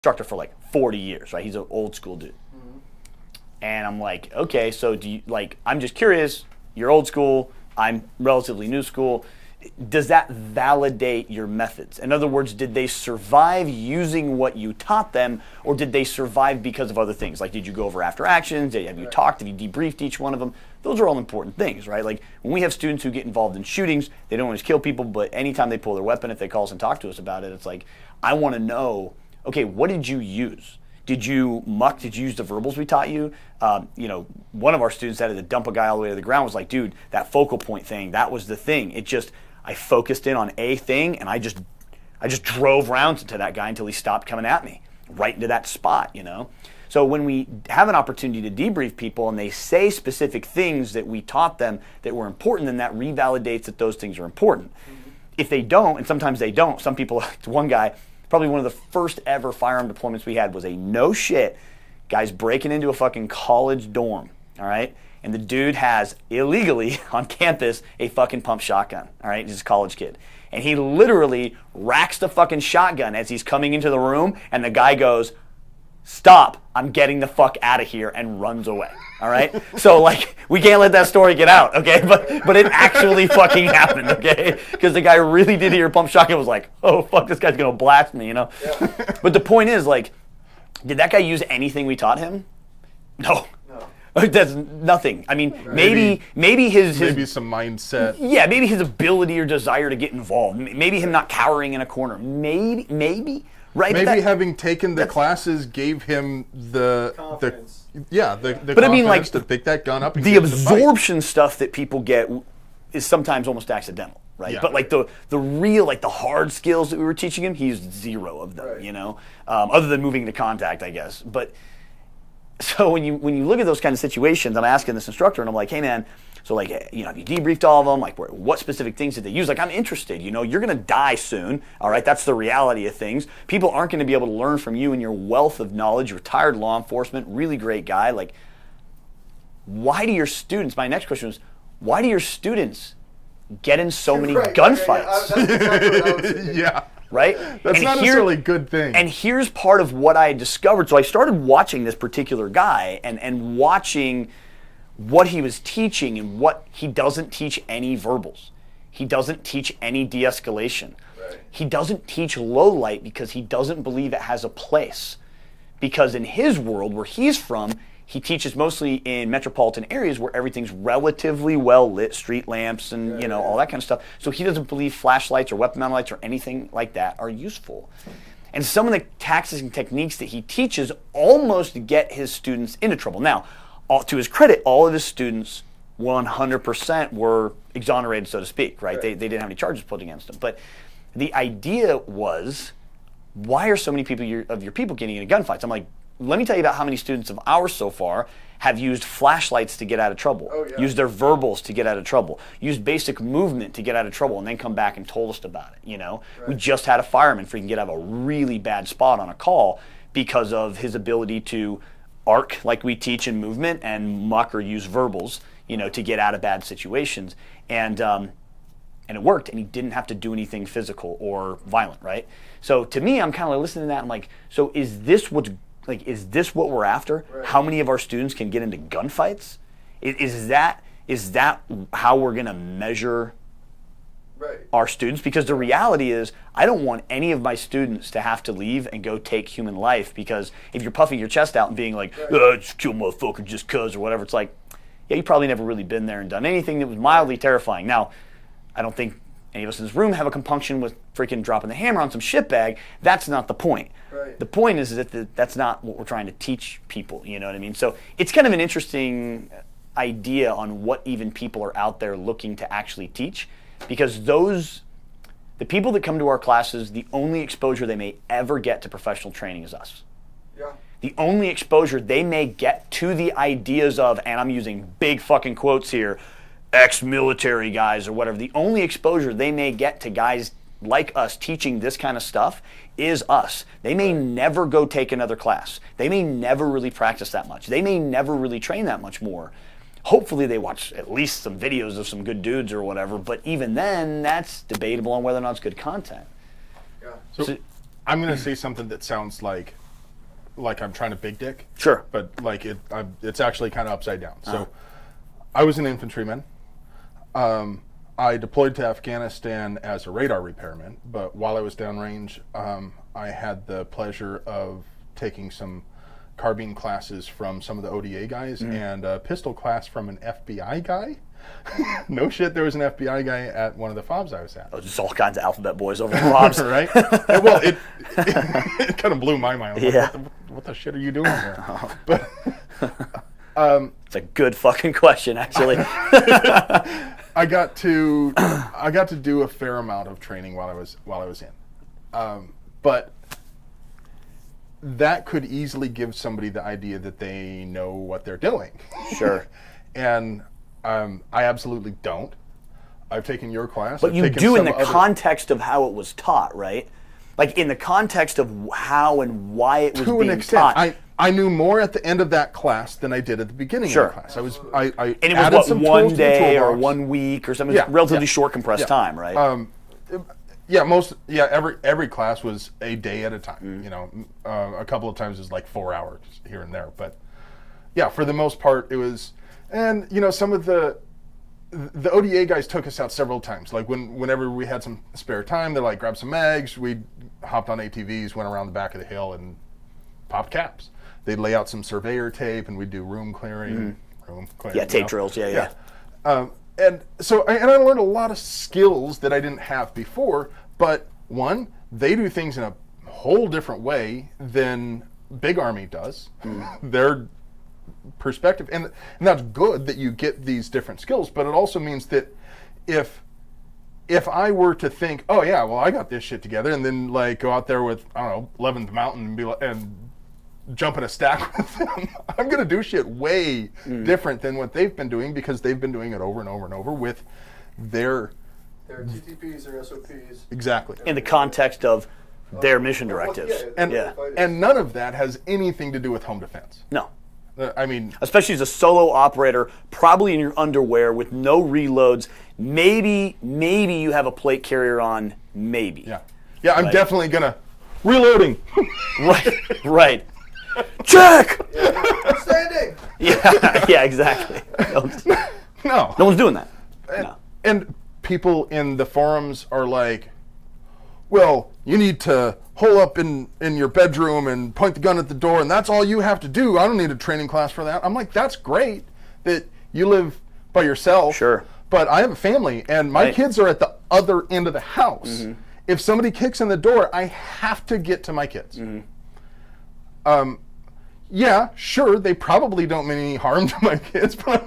instructor for like 40 years, right? He's an old school dude. And I'm like, okay, so do you, like, I'm just curious, you're old school, I'm relatively new school. Does that validate your methods? In other words, did they survive using what you taught them, or did they survive because of other things? Like, did you go over after actions? Have you talked? Have you debriefed each one of them? Those are all important things, right? Like, when we have students who get involved in shootings, they don't always kill people, but anytime they pull their weapon, if they call us and talk to us about it, it's like, I want to know, okay, what did you use? Did you muck? Did you use the verbals we taught you? You know, one of our students that had to dump a guy all the way to the ground was like, dude, that focal point thing, that was the thing. It just, I focused in on a thing, and I just drove rounds into that guy until he stopped coming at me, right into that spot, you know? So when we have an opportunity to debrief people and they say specific things that we taught them that were important, then that revalidates that those things are important. If they don't, and sometimes they don't, some people, one guy, probably one of the first ever firearm deployments we had was a no shit, guys breaking into a fucking college dorm, all right? And the dude has, illegally, on campus, a fucking pump shotgun, all right? He's a college kid. And he literally racks the fucking shotgun as he's coming into the room, and the guy goes, stop, I'm getting the fuck out of here, and runs away, all right? So, like, we can't let that story get out, okay? But it actually fucking happened, okay? Because the guy really did hear pump shotgun, was like, oh, fuck, this guy's gonna blast me, you know? Yeah. But the point is, like, did that guy use anything we taught him? No. That's nothing. I mean, maybe his maybe some mindset. Yeah, maybe his ability or desire to get involved. Maybe him not cowering in a corner. Maybe. Right? Maybe having taken the classes gave him the confidence. The but I mean, like, to pick that gun up and the absorption stuff that people get is sometimes almost accidental, right? Yeah. But like the real, like the hard skills that we were teaching him, he used zero of them, you know, other than moving to contact, I guess. But so when you look at those kind of situations, I'm asking this instructor, and I'm like, hey man, so like, you know, have you debriefed all of them? Like, what specific things did they use? Like, I'm interested, you know, you're gonna die soon, all right? That's the reality of things. People aren't gonna be able to learn from you and your wealth of knowledge, retired law enforcement, really great guy. Like, why do your students, my next question was, why do your students get in so many gunfights? Yeah. Right? That's not necessarily a good thing. And here's part of what I discovered. So I started watching this particular guy and watching what he was teaching, and what he doesn't teach any verbals. He doesn't teach any de-escalation. Right. He doesn't teach low light because he doesn't believe it has a place. Because in his world, where he's from, he teaches mostly in metropolitan areas where everything's relatively well lit, street lamps and you know all that kind of stuff. So he doesn't believe flashlights or weapon mounted lights or anything like that are useful. And some of the tactics and techniques that he teaches almost get his students into trouble. Now, to his credit, all of his students 100% were exonerated, so to speak, right? They didn't have any charges put against them. But the idea was, why are so many people of your people getting into gunfights? I'm like, let me tell you about how many students of ours so far have used flashlights to get out of trouble, used their verbals to get out of trouble, used basic movement to get out of trouble, and then come back and told us about it, you know? Right. We just had a fireman freaking get out of a really bad spot on a call because of his ability to arc like we teach in movement and muck or use verbals, you know, to get out of bad situations. And it worked, and he didn't have to do anything physical or violent, right? So to me, I'm kind of listening to that, I'm like, so is this what we're after? Right. How many of our students can get into gunfights? Is that how we're gonna measure our students? Because the reality is, I don't want any of my students to have to leave and go take human life, because if you're puffing your chest out and being like, just kill motherfucker just cuz or whatever, it's like, yeah, you probably never really been there and done anything that was mildly terrifying. Now, I don't think any of us in this room have a compunction with freaking dropping the hammer on some shitbag. That's not the point. Right. The point is that that's not what we're trying to teach people, you know what I mean? So it's kind of an interesting idea on what even people are out there looking to actually teach, because the people that come to our classes, the only exposure they may ever get to professional training is us. Yeah. The only exposure they may get to the ideas of, and I'm using big fucking quotes here, ex-military guys or whatever, the only exposure they may get to guys like us teaching this kind of stuff is us. They may never go take another class. They may never really practice that much. They may never really train that much more. Hopefully they watch at least some videos of some good dudes or whatever, but even then, that's debatable on whether or not it's good content. Yeah. So I'm going to say something that sounds like like I'm trying to big dick. Sure. But like it's actually kind of upside down. So I was an infantryman. I deployed to Afghanistan as a radar repairman, but while I was downrange, I had the pleasure of taking some carbine classes from some of the ODA guys and a pistol class from an FBI guy. No shit, there was an FBI guy at one of the FOBs I was at. Oh, just all kinds of alphabet boys over the FOBs. Right? Well, it kind of blew my mind. I was Yeah. like, what the shit are you doing here? But It's a good fucking question, actually. I got to do a fair amount of training while I was in, but that could easily give somebody the idea that they know what they're doing. Sure. And I absolutely don't. I've taken your class. But I've you taken do in some the other- context of how it was taught, right? Like in the context of how and why it was to being an extent. taught. I knew more at the end of that class than I did at the beginning Sure. of the class. I And it added was some what, tools one to the day or toolbox. 1 week or something? Yeah, Relatively yeah. short, compressed time, right? Every class was a day at a time. You know, a couple of times it was like 4 hours here and there, but yeah, for the most part it was. And you know, some of the ODA guys took us out several times. Like whenever we had some spare time, they're like, grab some mags. We hopped on ATVs, went around the back of the hill, and popped caps. They'd lay out some surveyor tape, and we'd do room clearing. Yeah, tape drills. Yeah. And so, I learned a lot of skills that I didn't have before. But one, they do things in a whole different way than Big Army does. Their perspective, and that's good that you get these different skills. But it also means that if I were to think, oh yeah, well I got this shit together, and then like go out there with, I don't know, 11th Mountain and be like, and jump in a stack with them, I'm gonna do shit way different than what they've been doing, because they've been doing it over and over and over with their TTPs, their SOPs. exactly. In the context of their mission directives. And none of that has anything to do with home defense. No. I mean, Especially as a solo operator, probably in your underwear with no reloads. Maybe you have a plate carrier on. Maybe. yeah, I'm Right. definitely gonna reloading. Right. Check. Standing! Yeah, exactly. No. No one's doing that. No. And people in the forums are like, well, you need to hole up in your bedroom and point the gun at the door, and that's all you have to do. I don't need a training class for that. I'm like, that's great that you live by yourself. Sure. But I have a family, and my Right. kids are at the other end of the house. If somebody kicks in the door, I have to get to my kids. Yeah, sure, they probably don't mean any harm to my kids, but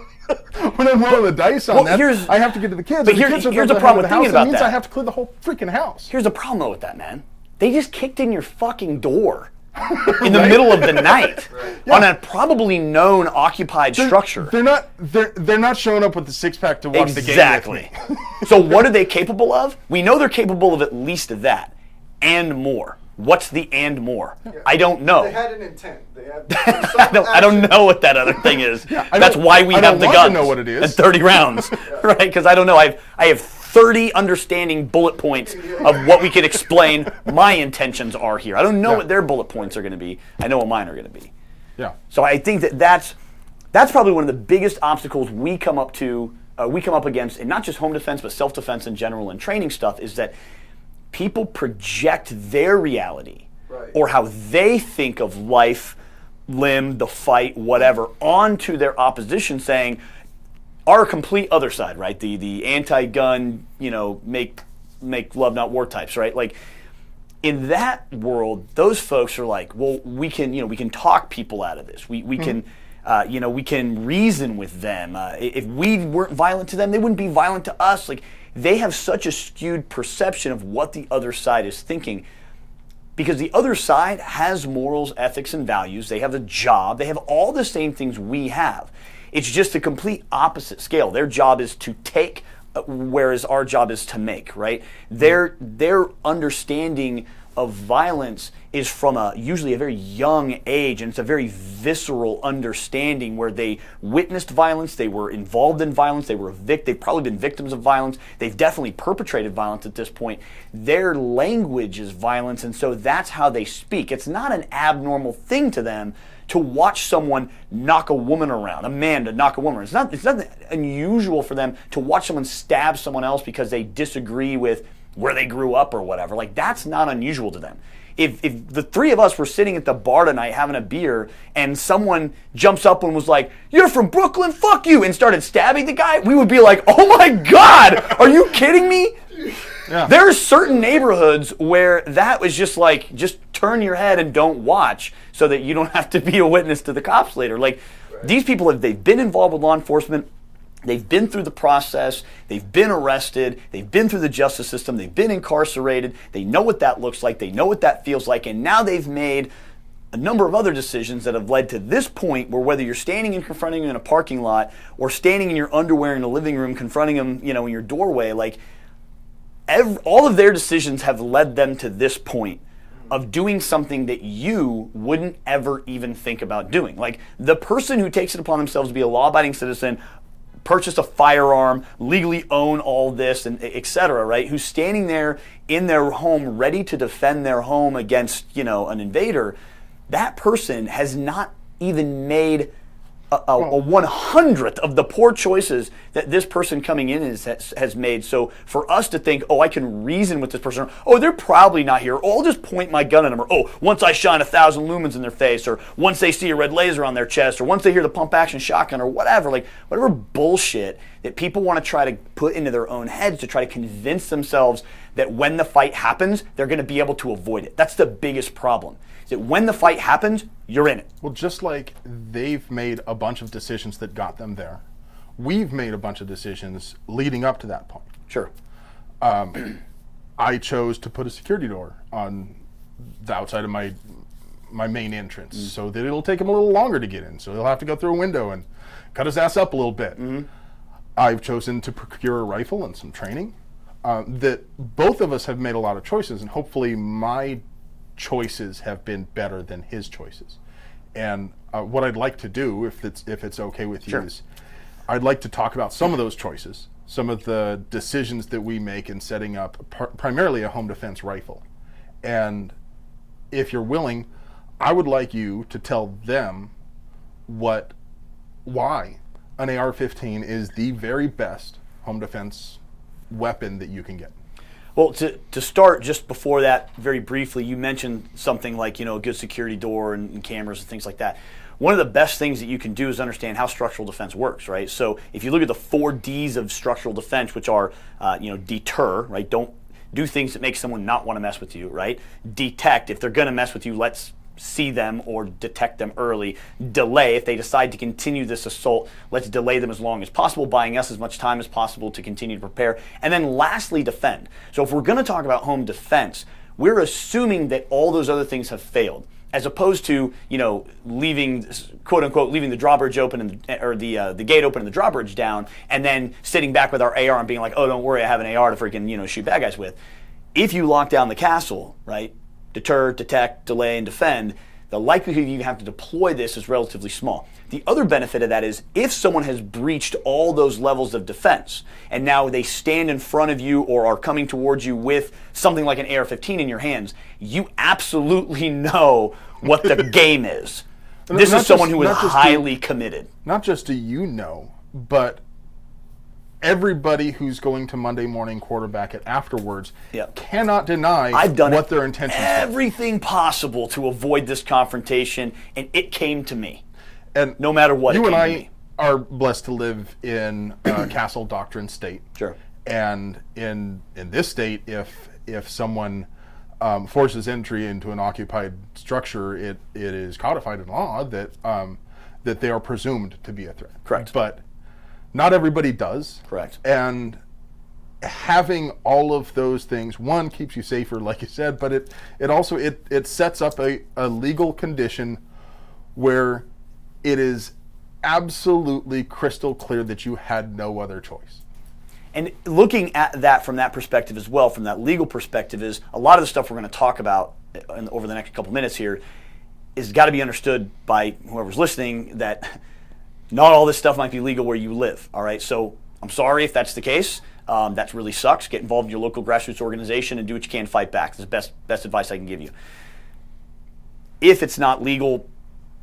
when I'm rolling the dice on that, I have to get to the kids. But If the kids are here's at the problem with house, thinking about it means that. I have to clear the whole freaking house. Here's the problem though with that, man. They just kicked in your fucking door in the middle of the night on a probably known occupied structure. They're not showing up with the six-pack to watch the game Exactly. with me. So what are they capable of? We know they're capable of at least that and more. What's the and more? I don't know. They had an intent. They had I don't know what that other thing is. That's why we I have don't the want to guns know what it is. and 30 rounds, right? Because I don't know. I have 30 understanding bullet points of what we can explain my intentions are here. I don't know what their bullet points are going to be. I know what mine are going to be. Yeah. So I think that's probably one of the biggest obstacles we come up against, in not just home defense but self-defense in general and training stuff, is that people project their reality or how they think of life, limb, the fight, whatever, onto their opposition, saying our complete other side, right? The anti-gun, make love not war types, right? Like in that world, those folks are like, well, we can talk people out of this. We can we can reason with them. If we weren't violent to them, they wouldn't be violent to us. Like they have such a skewed perception of what the other side is thinking, because the other side has morals, ethics, and values. They have a job. They have all the same things we have. It's just a complete opposite scale. Their job is to take, whereas our job is to make, right? Their understanding of violence is from usually a very young age, and it's a very visceral understanding where they witnessed violence, they were involved in violence, they've probably been victims of violence, they've definitely perpetrated violence at this point. Their language is violence, and so that's how they speak. It's not an abnormal thing to them to watch someone knock a woman around, a man to knock a woman around. It's not unusual for them to watch someone stab someone else because they disagree with where they grew up or whatever. Like, that's not unusual to them. If the three of us were sitting at the bar tonight having a beer and someone jumps up and was like, "You're from Brooklyn, fuck you," and started stabbing the guy, we would be like, "Oh my God, are you kidding me?" Yeah. There are certain neighborhoods where that was just like, just turn your head and don't watch so that you don't have to be a witness to the cops later. Like, these people, they've been involved with law enforcement. They've been through the process, they've been arrested, they've been through the justice system, they've been incarcerated, they know what that looks like, they know what that feels like, and now they've made a number of other decisions that have led to this point where whether you're standing and confronting them in a parking lot or standing in your underwear in a living room confronting them, in your doorway, like, all of their decisions have led them to this point of doing something that you wouldn't ever even think about doing. Like, the person who takes it upon themselves to be a law-abiding citizen, purchase a firearm, legally own all this, and et cetera, right? Who's standing there in their home ready to defend their home against, an invader, that person has not even made a 100th of the poor choices that this person coming in has made. So for us to think, I can reason with this person, they're probably not here, I'll just point my gun at them, or once I shine 1,000 lumens in their face, or once they see a red laser on their chest, or once they hear the pump action shotgun, or whatever, like whatever bullshit that people want to try to put into their own heads to try to convince themselves that when the fight happens, they're going to be able to avoid it. That's the biggest problem. Is that when the fight happens, you're in it. Well, just like they've made a bunch of decisions that got them there, we've made a bunch of decisions leading up to that point. Sure. I chose to put a security door on the outside of my main entrance so that it'll take him a little longer to get in. So he'll have to go through a window and cut his ass up a little bit. Mm-hmm. I've chosen to procure a rifle and some training. That both of us have made a lot of choices, and hopefully my choices have been better than his choices. And what I'd like to do, if it's okay with you, sure, is I'd like to talk about some of those choices, some of the decisions that we make in setting up primarily a home defense rifle. And if you're willing, I would like you to tell them why an AR-15 is the very best home defense weapon that you can get. Well, to start, just before that, very briefly, you mentioned something like, a good security door and cameras and things like that. One of the best things that you can do is understand how structural defense works, right? So if you look at the 4 Ds of structural defense, which are, deter, right? Don't do things that make someone not want to mess with you, right? Detect, if they're going to mess with you, let's see them or detect them early. Delay, if they decide to continue this assault, let's delay them as long as possible, buying us as much time as possible to continue to prepare. And then lastly, defend. So if we're going to talk about home defense, we're assuming that all those other things have failed, as opposed to, leaving, quote unquote, leaving the drawbridge open or the gate open and the drawbridge down, and then sitting back with our AR and being like, don't worry, I have an AR to freaking, shoot bad guys with. If you lock down the castle, right? Deter, detect, delay, and defend, the likelihood you have to deploy this is relatively small. The other benefit of that is if someone has breached all those levels of defense and now they stand in front of you or are coming towards you with something like an AR-15 in your hands, you absolutely know what the game is. This is someone who is highly committed. Not just do you know, but everybody who's going to Monday morning quarterback it afterwards cannot deny what their intentions are. Everything possible to avoid this confrontation, and it came to me. And no matter what, you and I are blessed to live in Castle Doctrine state. Sure. And in this state, if someone forces entry into an occupied structure, it is codified in law that they are presumed to be a threat. Correct. But not everybody does. Correct. And having all of those things, one, keeps you safer, like you said, but it also sets up a legal condition where it is absolutely crystal clear that you had no other choice. And looking at that from that perspective as well, from that legal perspective, is a lot of the stuff we're going to talk about over the next couple minutes here is got to be understood by whoever's listening that not all this stuff might be legal where you live. All right, so I'm sorry if that's the case. That really sucks. Get involved in your local grassroots organization and do what you can to fight back. That's the best advice I can give you. If it's not legal,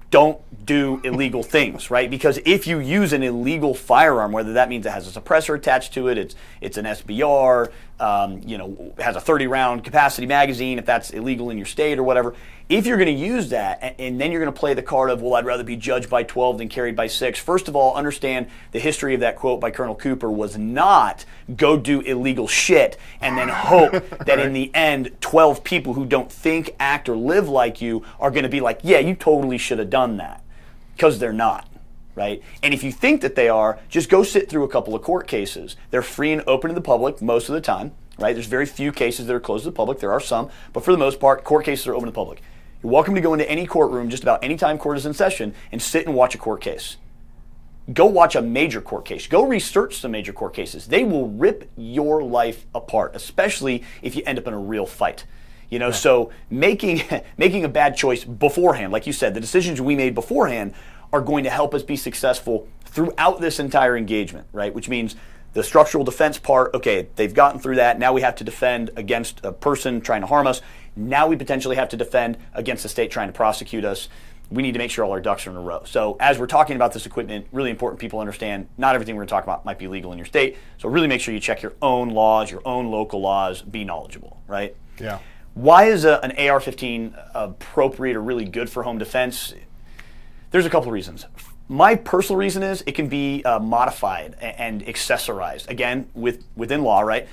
don't do illegal things, right? Because if you use an illegal firearm, whether that means it has a suppressor attached to it, it's an SBR, has a 30-round capacity magazine, if that's illegal in your state or whatever, if you're going to use that and then you're going to play the card of, well, I'd rather be judged by 12 than carried by 6, first of all, understand the history of that quote by Colonel Cooper was not go do illegal shit and then hope that in the end 12 people who don't think, act, or live like you are going to be like, yeah, you totally should have done that, because they're not. Right? And if you think that they are, just go sit through a couple of court cases. They're free and open to the public most of the time, right? There's very few cases that are closed to the public. There are some, but for the most part, court cases are open to the public. You're welcome to go into any courtroom just about any time court is in session and sit and watch a court case. Go watch a major court case. Go research some major court cases. They will rip your life apart, especially if you end up in a real fight. So making a bad choice beforehand, like you said, the decisions we made beforehand are going to help us be successful throughout this entire engagement, right? Which means the structural defense part, okay, they've gotten through that. Now we have to defend against a person trying to harm us. Now we potentially have to defend against the state trying to prosecute us. We need to make sure all our ducks are in a row. So as we're talking about this equipment, really important people understand not everything we're going to talk about might be legal in your state. So really make sure you check your own laws, your own local laws, be knowledgeable, right? Yeah. Why is an AR-15 appropriate or really good for home defense? There's a couple of reasons. My personal reason is it can be modified and accessorized, again, within law, right?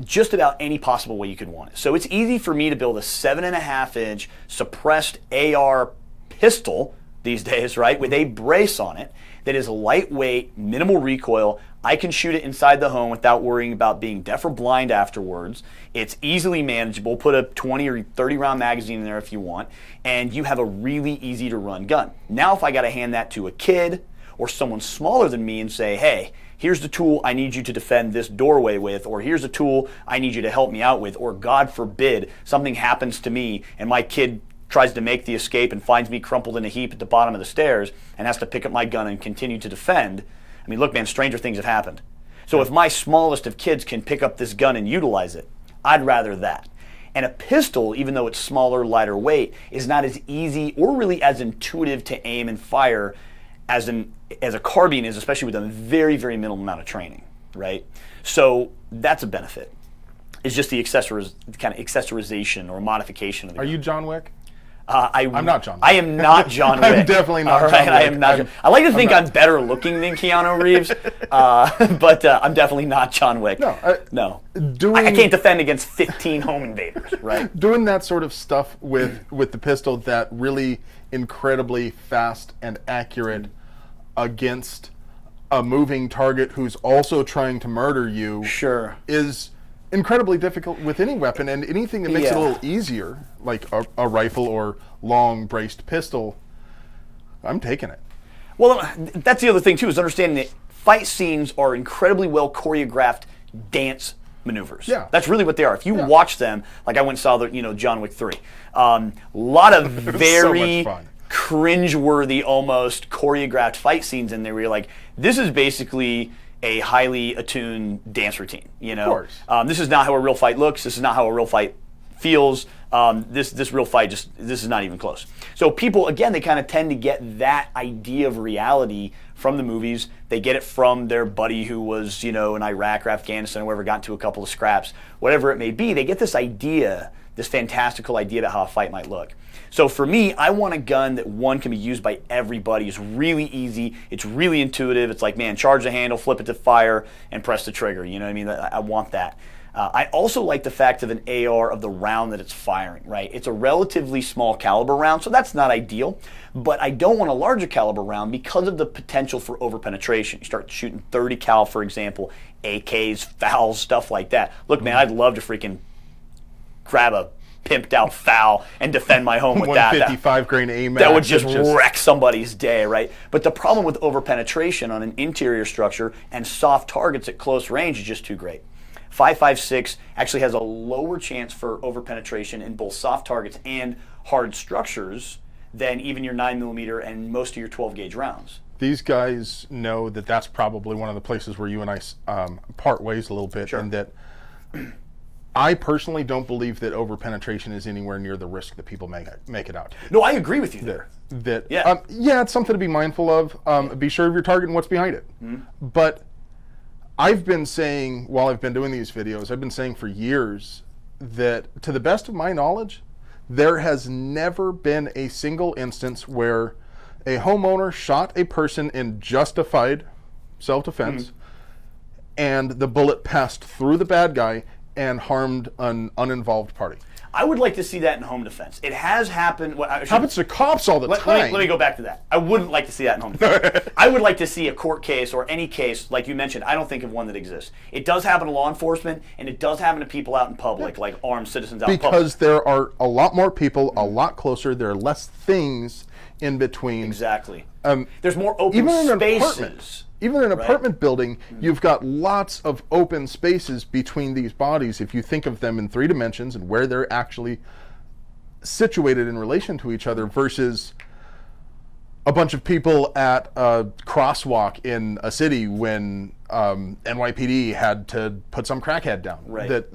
Just about any possible way you could want it. So it's easy for me to build a 7.5-inch suppressed AR pistol these days, right, with a brace on it that is lightweight, minimal recoil. I can shoot it inside the home without worrying about being deaf or blind afterwards. It's easily manageable. Put a 20 or 30 round magazine in there if you want, and you have a really easy to run gun. Now if I got to hand that to a kid or someone smaller than me and say, hey, here's the tool I need you to defend this doorway with, or here's a tool I need you to help me out with, or God forbid something happens to me and my kid tries to make the escape and finds me crumpled in a heap at the bottom of the stairs and has to pick up my gun and continue to defend. I mean, look, man, stranger things have happened. So if my smallest of kids can pick up this gun and utilize it, I'd rather that. And a pistol, even though it's smaller, lighter weight, is not as easy or really as intuitive to aim and fire as a carbine is, especially with a very, very minimal amount of training, right? So that's a benefit. It's just the kind of accessorization or modification of the gun. Are you John Wick? I'm not John Wick. I am not John Wick. I'm definitely not All John right, Wick. I am not. I like to think I'm better looking than Keanu Reeves, but I'm definitely not John Wick. No. I can't defend against 15 home invaders, right? Doing that sort of stuff with the pistol, that really incredibly fast and accurate against a moving target who's also trying to murder you, sure, is incredibly difficult with any weapon, and anything that makes it a little easier, like a rifle or long braced pistol, I'm taking it. Well, that's the other thing too, is understanding that fight scenes are incredibly well choreographed dance maneuvers. Yeah. That's really what they are. If you watch them, like I went and saw the John Wick 3, a lot of very so much fun, cringeworthy, almost choreographed fight scenes in there where you're like, this is basically a highly attuned dance routine. Of course. This is not how a real fight looks. This is not how a real fight feels. This real fight this is not even close. So people, again, they kind of tend to get that idea of reality from the movies. They get it from their buddy who was, in Iraq or Afghanistan or wherever, got into a couple of scraps, whatever it may be. They get this idea, this fantastical idea about how a fight might look. So for me, I want a gun that, one, can be used by everybody. It's really easy. It's really intuitive. It's like, man, charge the handle, flip it to fire, and press the trigger. You know what I mean? I want that. I also like the fact of an AR of the round that it's firing, right? It's a relatively small caliber round, so that's not ideal. But I don't want a larger caliber round because of the potential for overpenetration. You start shooting 30 cal, for example, AKs, FALs, stuff like that. Look, man, I'd love to freaking grab a pimped out FAL and defend my home with that. 155 grain AMAX. That would just wreck somebody's day, right? But the problem with overpenetration on an interior structure and soft targets at close range is just too great. 5.56 actually has a lower chance for overpenetration in both soft targets and hard structures than even your 9mm and most of your 12 gauge rounds. These guys know that that's probably one of the places where you and I part ways a little bit, Sure. and that I personally don't believe that overpenetration is anywhere near the risk that people make it out to be. No, I agree with you there. Yeah, it's something to be mindful of. Be sure of your target and what's behind it. But I've been saying, while I've been doing these videos, I've been saying for years that, to the best of my knowledge, there has never been a single instance where a homeowner shot a person in justified self-defense and the bullet passed through the bad guy and harmed an uninvolved party. I would like to see that in home defense. It has happened. It happens to cops all the time. Let me go back to that. I wouldn't like to see that in home defense. I would like to see a court case or any case, like you mentioned. I don't think of one that exists. It does happen to law enforcement, and it does happen to people out in public, like armed citizens out in public. Because there are a lot more people, a lot closer. There are less things in between. Exactly. There's more open spaces. Even in an apartment building, you've got lots of open spaces between these bodies. If you think of them in 3 dimensions and where they're actually situated in relation to each other, versus a bunch of people at a crosswalk in a city when NYPD had to put some crackhead down. Right. That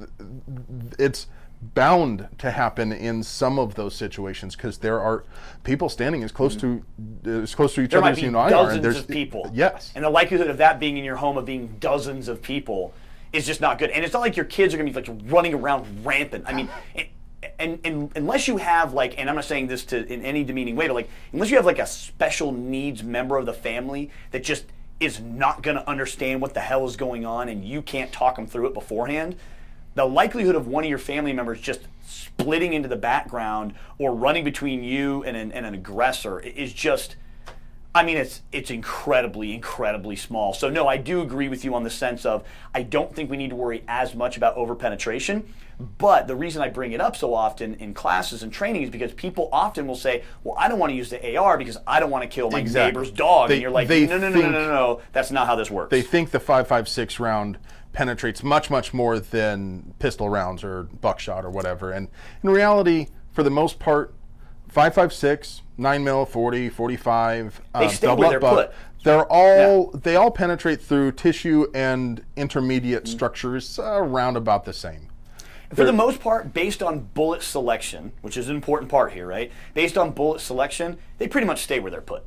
it's bound to happen in some of those situations because there are people standing as close to each There other might as be you and I are. And dozens of people. Yes. And the likelihood of that being in your home, of being dozens of people, is just not good. And it's not like your kids are going to be like running around rampant. I mean, and unless you have like, and I'm not saying this in any demeaning way, but like, unless you have like a special needs member of the family that just is not going to understand what the hell is going on, and you can't talk them through it beforehand, the likelihood of one of your family members just splitting into the background or running between you and an aggressor is just, I mean, it's incredibly, incredibly small. So no, I do agree with you on the sense of, I don't think we need to worry as much about overpenetration. But the reason I bring it up so often in classes and training is because people often will say, well, I don't want to use the AR because I don't want to kill my neighbor's dog. And you're like, no, that's not how this works. They think the 5.56 round penetrates much, much more than pistol rounds or buckshot or whatever. And in reality, for the most part, 5.56, 9mm, 40, 45, they stay where they're put. They all penetrate through tissue and intermediate structures around about the same. For the most part, based on bullet selection, which is an important part here, right? Based on bullet selection, they pretty much stay where they're put.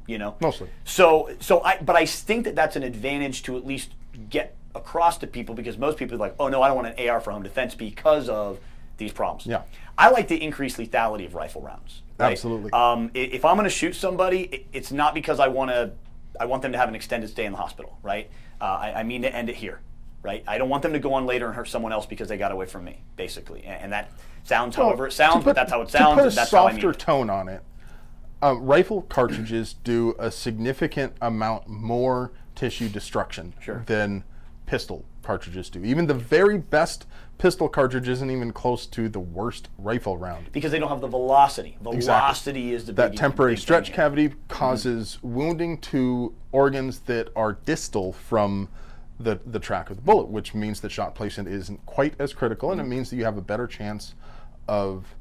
You know, mostly. But I think that that's an advantage to at least get across to people, because most people are like, oh no, I don't want an AR for home defense because of these problems. Yeah. I like the increased lethality of rifle rounds. Right? Absolutely. If I'm going to shoot somebody, it's not because I want them to have an extended stay in the hospital, right? I mean to end it here, right? I don't want them to go on later and hurt someone else because they got away from me, basically. And that sounds however it sounds, but that's how it sounds, and that's how I mean it. To put a softer tone on it, rifle cartridges do a significant amount more tissue destruction than pistol cartridges do. Even the very best pistol cartridge isn't even close to the worst rifle round. Because they don't have the velocity. Velocity is the big. That temporary stretch cavity causes wounding to organs that are distal from the track of the bullet, which means that shot placement isn't quite as critical, and it means that you have a better chance of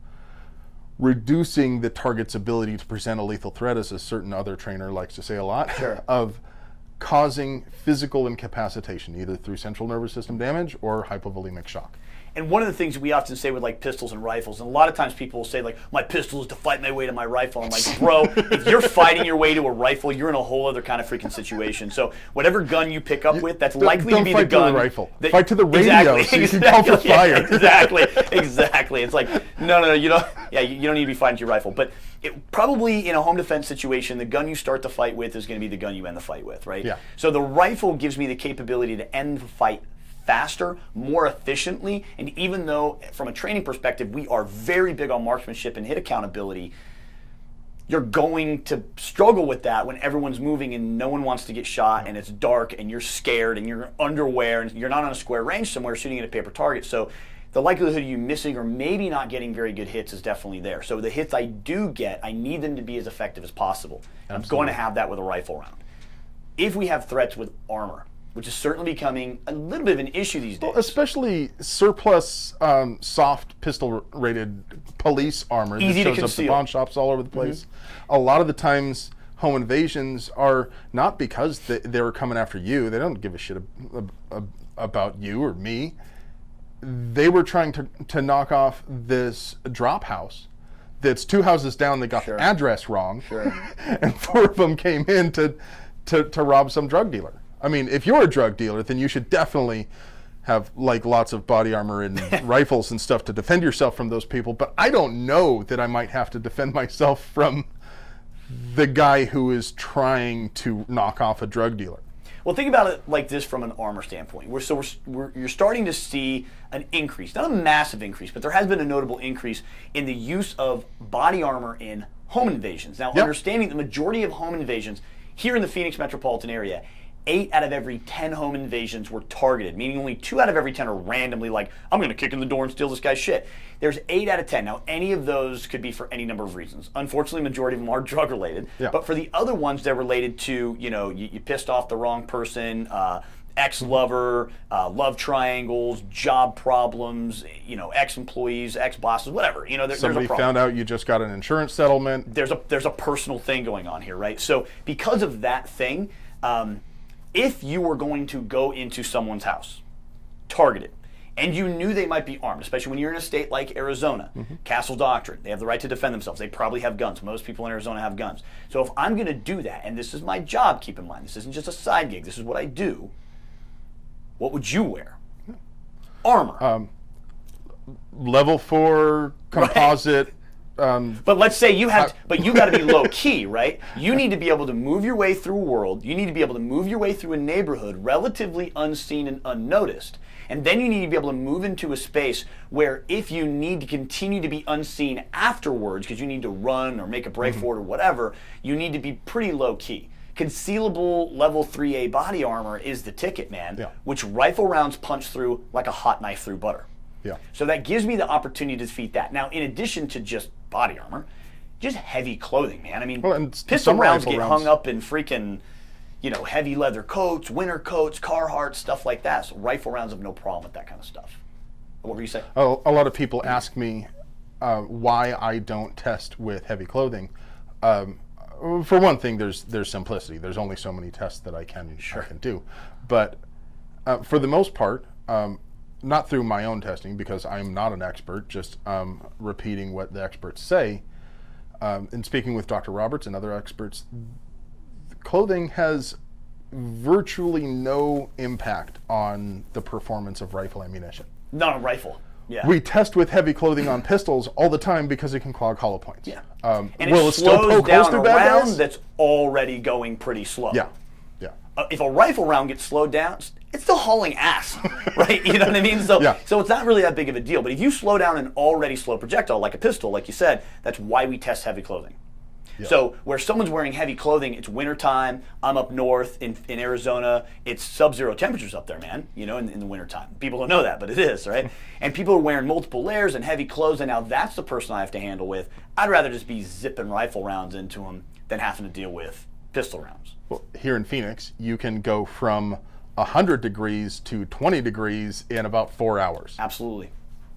reducing the target's ability to present a lethal threat, as a certain other trainer likes to say a lot, of causing physical incapacitation, either through central nervous system damage or hypovolemic shock. And one of the things we often say with like pistols and rifles, and a lot of times people will say like, my pistol is to fight my way to my rifle. I'm like, bro, if you're fighting your way to a rifle, you're in a whole other kind of freaking situation. So whatever gun you pick up with, that's likely to be the gun. Don't fight to the rifle. Fight to the radio so you can call for fire. Exactly. It's like, no, you don't need to be fighting to your rifle. But probably in a home defense situation, the gun you start the fight with is going to be the gun you end the fight with, right? Yeah. So the rifle gives me the capability to end the fight faster, more efficiently, and even though from a training perspective we are very big on marksmanship and hit accountability, you're going to struggle with that when everyone's moving and no one wants to get shot and it's dark and you're scared and you're underwear and you're not on a square range somewhere shooting at a paper target. So the likelihood of you missing or maybe not getting very good hits is definitely there. So the hits I do get, I need them to be as effective as possible. I'm going to have that with a rifle round. If we have threats with armor, which is certainly becoming a little bit of an issue these days. Well, especially surplus soft pistol-rated police armor Easy that to shows up conceal. at pawn shops all over the place. A lot of the times, home invasions are not because they were coming after you. They don't give a shit about you or me. They were trying to knock off this drop house that's 2 houses down that got the address wrong. Sure. And 4 of them came in to rob some drug dealer. I mean, if you're a drug dealer, then you should definitely have like lots of body armor and rifles and stuff to defend yourself from those people. But I don't know that I might have to defend myself from the guy who is trying to knock off a drug dealer. Well, think about it like this from an armor standpoint. You're starting to see an increase, not a massive increase, but there has been a notable increase in the use of body armor in home invasions. Now, understanding the majority of home invasions here in the Phoenix metropolitan area, 8 out of every 10 home invasions were targeted, meaning only 2 out of every 10 are randomly like, I'm going to kick in the door and steal this guy's shit. There's 8 out of 10. Now, any of those could be for any number of reasons. Unfortunately, majority of them are drug related. Yeah. But for the other ones, they're related to, you pissed off the wrong person, ex-lover, love triangles, job problems, ex-employees, ex-bosses, whatever. There's Somebody a problem. found out you just got an insurance settlement. There's a personal thing going on here, right? So because of that thing, if you were going to go into someone's house, targeted, and you knew they might be armed, especially when you're in a state like Arizona, Castle Doctrine, they have the right to defend themselves. They probably have guns. Most people in Arizona have guns. So if I'm going to do that, and this is my job, keep in mind, this isn't just a side gig, this is what I do, what would you wear? Armor. Level 4 composite. But let's say you have, but you got to be low key, right? You need to be able to move your way through a world. You need to be able to move your way through a neighborhood relatively unseen and unnoticed. And then you need to be able to move into a space where if you need to continue to be unseen afterwards, because you need to run or make a break for it or whatever, you need to be pretty low key. Concealable level 3A body armor is the ticket, man, which rifle rounds punch through like a hot knife through butter. Yeah. So that gives me the opportunity to defeat that. Now, in addition to just body armor, just heavy clothing, man. I mean, pistol rounds get hung up in freaking, heavy leather coats, winter coats, Carhartt, stuff like that. So rifle rounds have no problem with that kind of stuff. What were you saying? A lot of people ask me why I don't test with heavy clothing. For one thing, there's simplicity. There's only so many tests that I can do. But for the most part, not through my own testing, because I'm not an expert, just repeating what the experts say, and speaking with Dr. Roberts and other experts, clothing has virtually no impact on the performance of rifle ammunition. Not a rifle. Yeah. We test with heavy clothing on pistols all the time because it can clog hollow points. Yeah. And will it still slows poke down holes a through bad round guys? that's already going pretty slow. Yeah. Yeah. If a rifle round gets slowed down, it's still hauling ass, right? You know what I mean? So, so it's not really that big of a deal. But if you slow down an already slow projectile, like a pistol, like you said, that's why we test heavy clothing. Yeah. So where someone's wearing heavy clothing, it's wintertime, I'm up north in Arizona, it's sub-zero temperatures up there, man, in the wintertime. People don't know that, but it is, right? And people are wearing multiple layers and heavy clothes, and now that's the person I have to handle with. I'd rather just be zipping rifle rounds into them than having to deal with pistol rounds. Well, here in Phoenix, you can go from 100 degrees to 20 degrees in about 4 hours. Absolutely.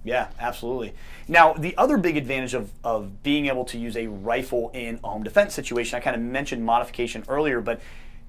Yeah, absolutely. Now, the other big advantage of being able to use a rifle in a home defense situation, I kind of mentioned modification earlier, but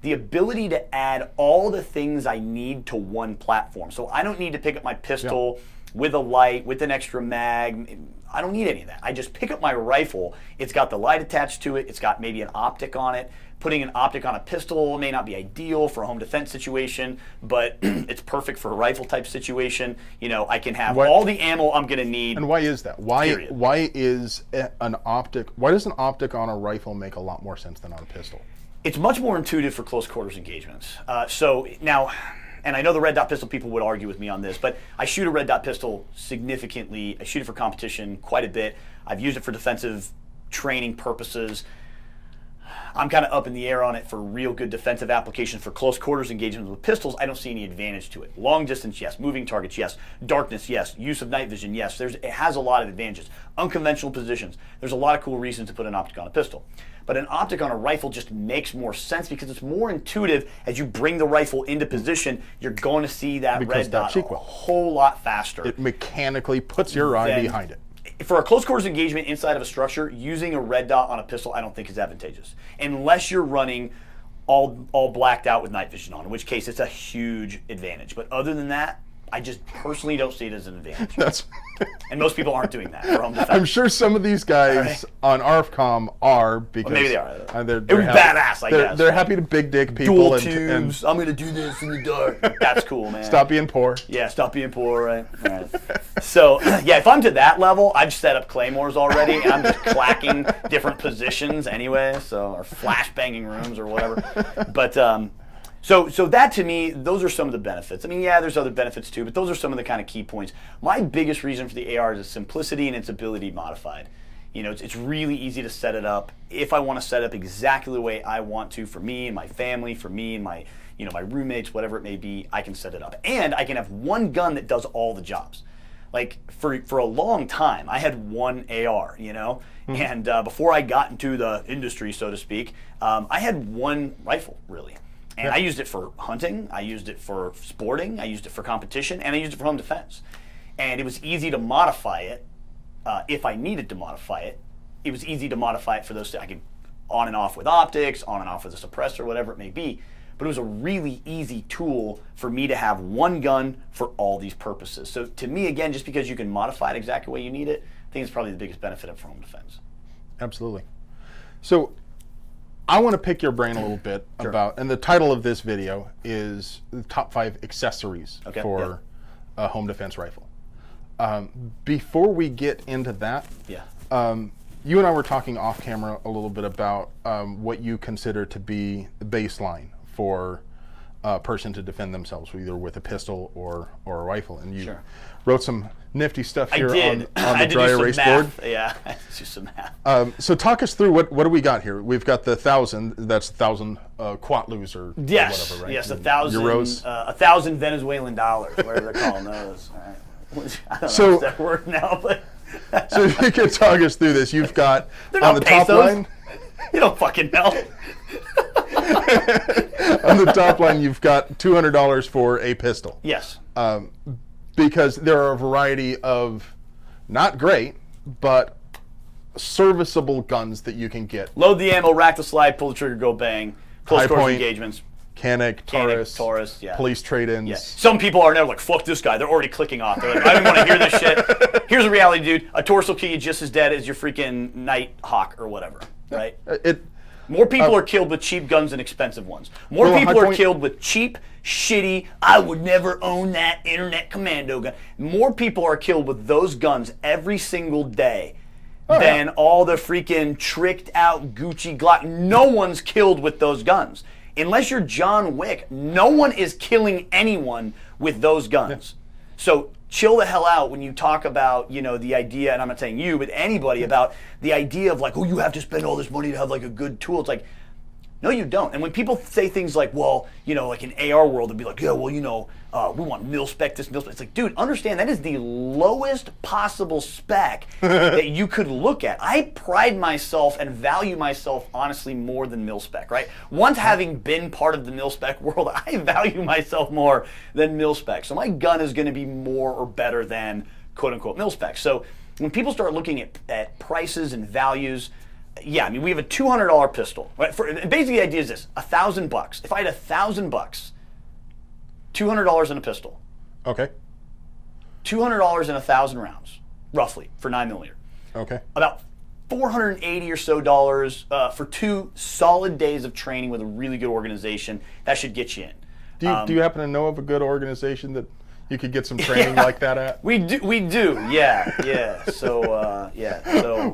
the ability to add all the things I need to one platform. So I don't need to pick up my pistol with a light, with an extra mag. I don't need any of that. I just pick up my rifle. It's got the light attached to it. It's got maybe an optic on it. Putting an optic on a pistol may not be ideal for a home defense situation, but it's perfect for a rifle type situation. I can have all the ammo I'm going to need. And why is that? Why does an optic on a rifle make a lot more sense than on a pistol? It's much more intuitive for close quarters engagements. So now, and I know the red dot pistol people would argue with me on this, but I shoot a red dot pistol significantly. I shoot it for competition quite a bit. I've used it for defensive training purposes. I'm kind of up in the air on it for real good defensive applications. For close quarters engagements with pistols, I don't see any advantage to it. Long distance, yes. Moving targets, yes. Darkness, yes. Use of night vision, yes. It has a lot of advantages. Unconventional positions, there's a lot of cool reasons to put an optic on a pistol. But an optic on a rifle just makes more sense because it's more intuitive. As you bring the rifle into position, you're going to see that red dot a whole lot faster. It mechanically puts your eye behind it. For a close quarters engagement inside of a structure, using a red dot on a pistol I don't think is advantageous. Unless you're running all blacked out with night vision on, in which case it's a huge advantage. But other than that, I just personally don't see it as an advantage. And most people aren't doing that for home defense. I'm sure some of these guys on ARFCOM are, because maybe they are. They're it was badass, I guess. They're happy to big dick people. Dual tubes. I'm going to do this in the dark. That's cool, man. Stop being poor. Yeah, stop being poor, right? All right. So, yeah, if I'm to that level, I've set up claymores already, and I'm just clacking different positions anyway, or flash banging rooms or whatever. But, So that to me, those are some of the benefits. I mean, yeah, there's other benefits too, but those are some of the kind of key points. My biggest reason for the AR is its simplicity and its ability modified. You know, it's really easy to set it up. If I want to set up exactly the way I want to for me and my family, for me and my roommates, whatever it may be, I can set it up. And I can have one gun that does all the jobs. Like for a long time, I had one AR, and before I got into the industry, so to speak, I had one rifle, really. And I used it for hunting, I used it for sporting, I used it for competition, and I used it for home defense. And it was easy to modify it if I needed to modify it. It was easy to modify it for those. I could on and off with optics, on and off with a suppressor, whatever it may be. But it was a really easy tool for me to have one gun for all these purposes. So to me, again, just because you can modify it exactly the way you need it, I think it's probably the biggest benefit of home defense. Absolutely. So I want to pick your brain a little bit about, and the title of this video is the top 5 accessories for a home defense rifle. Before we get into that, you and I were talking off camera a little bit about what you consider to be the baseline for a person to defend themselves, either with a pistol or a rifle. And you wrote some nifty stuff here on the dry erase board. Yeah, I did do some math. So talk us through what do we got here? We've got the 1,000. That's 1,000 quatlus or whatever, right? Yes, 1,000 euros. 1,000 Venezuelan dollars, whatever they're calling those. All right. I don't know if that word now, but so if you could talk us through this, you've got on the top line. You don't fucking know. On the top line, you've got $200 for a pistol. Yes. Because there are a variety of not great, but serviceable guns that you can get. Load the ammo, rack the slide, pull the trigger, go bang. Close quarters engagements. Canik, Taurus, yeah. Police trade-ins. Yeah. Some people are never like, fuck this guy. They're already clicking off. They're like, I didn't want to hear this shit. Here's the reality, dude. A Taurus will kill you just as dead as your freaking Night Hawk or whatever, right? More people are killed with cheap guns than expensive ones. More people are killed with cheap, shitty, I would never own that internet commando gun. More people are killed with those guns every single day than all the freaking tricked out Gucci Glock. No one's killed with those guns. Unless you're John Wick, no one is killing anyone with those guns. So chill the hell out when you talk about, the idea, and I'm not saying you, but anybody, about the idea of like, oh, you have to spend all this money to have like a good tool. It's like, no, you don't. And when people say things like, well, like in AR world, they'd be like, yeah, well, we want mil-spec this, mil-spec. It's like, dude, understand that is the lowest possible spec that you could look at. I pride myself and value myself, honestly, more than mil-spec, right? Once having been part of the mil-spec world, I value myself more than mil-spec. So my gun is going to be more or better than quote-unquote mil-spec. So when people start looking at prices and values, yeah, I mean, we have a $200 pistol, right? Basically, the idea is this: $1,000. If I had $1,000, $200 in a pistol. Okay. $200 in 1,000 rounds, roughly, for 9mm. Okay. About $480 or so for 2 solid days of training with a really good organization. That should get you in. Do you happen to know of a good organization that you could get some training like that at? We do, yeah. So,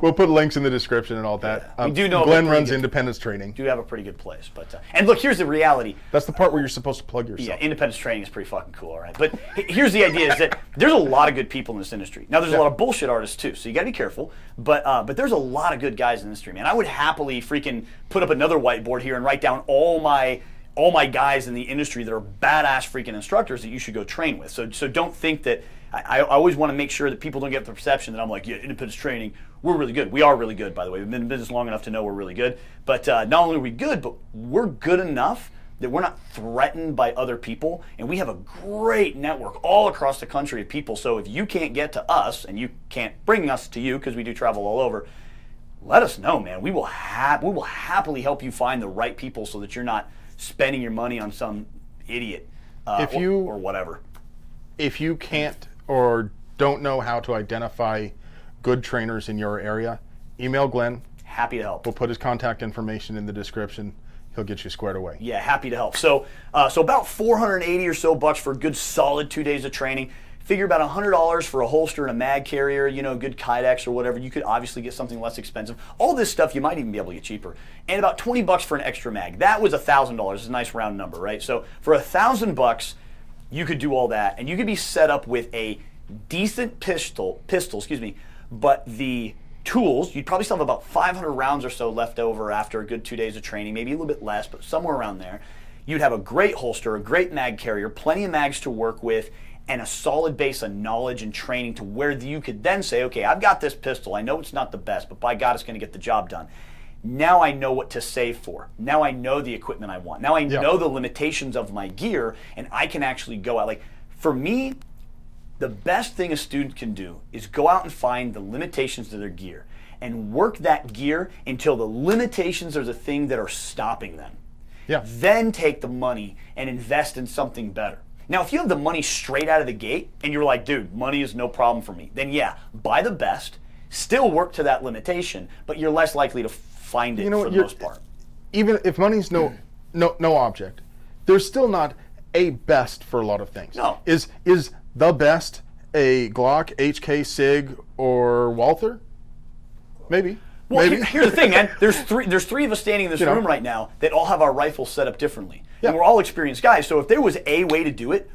We'll put links in the description and all that. We do know Glen runs independence training. do have a pretty good place, but and look, here's the reality. That's the part where you're supposed to plug yourself. Yeah, independence training is pretty fucking cool, all right? But here's the idea: is that there's a lot of good people in this industry. Now, there's a lot of bullshit artists too, so you got to be careful. But there's a lot of good guys in the industry, man. I would happily freaking put up another whiteboard here and write down all my guys in the industry that are badass freaking instructors that you should go train with. So don't think that. I always want to make sure that people don't get the perception that I'm like, yeah, independence training, we're really good. We are really good, by the way. We've been in business long enough to know we're really good. But not only are we good, but we're good enough that we're not threatened by other people. And we have a great network all across the country of people. So if you can't get to us, and you can't bring us to you because we do travel all over, let us know, man. We will happily help you find the right people so that you're not spending your money on some idiot or whatever. If you can't or don't know how to identify good trainers in your area, email Glen. Happy to help. We'll put his contact information in the description. He'll get you squared away. Yeah, happy to help. So about $480 or so bucks for a good solid 2 days of training. Figure about $100 for a holster and a mag carrier, good Kydex or whatever. You could obviously get something less expensive. All this stuff you might even be able to get cheaper. And about 20 bucks for an extra mag. That was $1,000. It's a nice round number, right? So for $1,000, you could do all that, and you could be set up with a decent pistol, but the tools, you'd probably still have about 500 rounds or so left over after a good 2 days of training, maybe a little bit less, but somewhere around there. You'd have a great holster, a great mag carrier, plenty of mags to work with, and a solid base of knowledge and training to where you could then say, okay, I've got this pistol. I know it's not the best, but by God, it's going to get the job done. Now I know what to save for. Now I know the equipment I want. Now I know the limitations of my gear, and I can actually go out. Like, for me, the best thing a student can do is go out and find the limitations to their gear and work that gear until the limitations are the thing that are stopping them. Yeah. Then take the money and invest in something better. Now, if you have the money straight out of the gate and you're like, dude, money is no problem for me, then yeah, buy the best, still work to that limitation, but you're less likely to find it for the most part. Even if money's no object, there's still not a best for a lot of things. No. Is the best a Glock, HK, SIG, or Walther? Maybe. Well, Maybe. here's the thing, man. There's three of us standing in this room right now that all have our rifles set up differently. Yeah. And we're all experienced guys, so if there was a way to do it,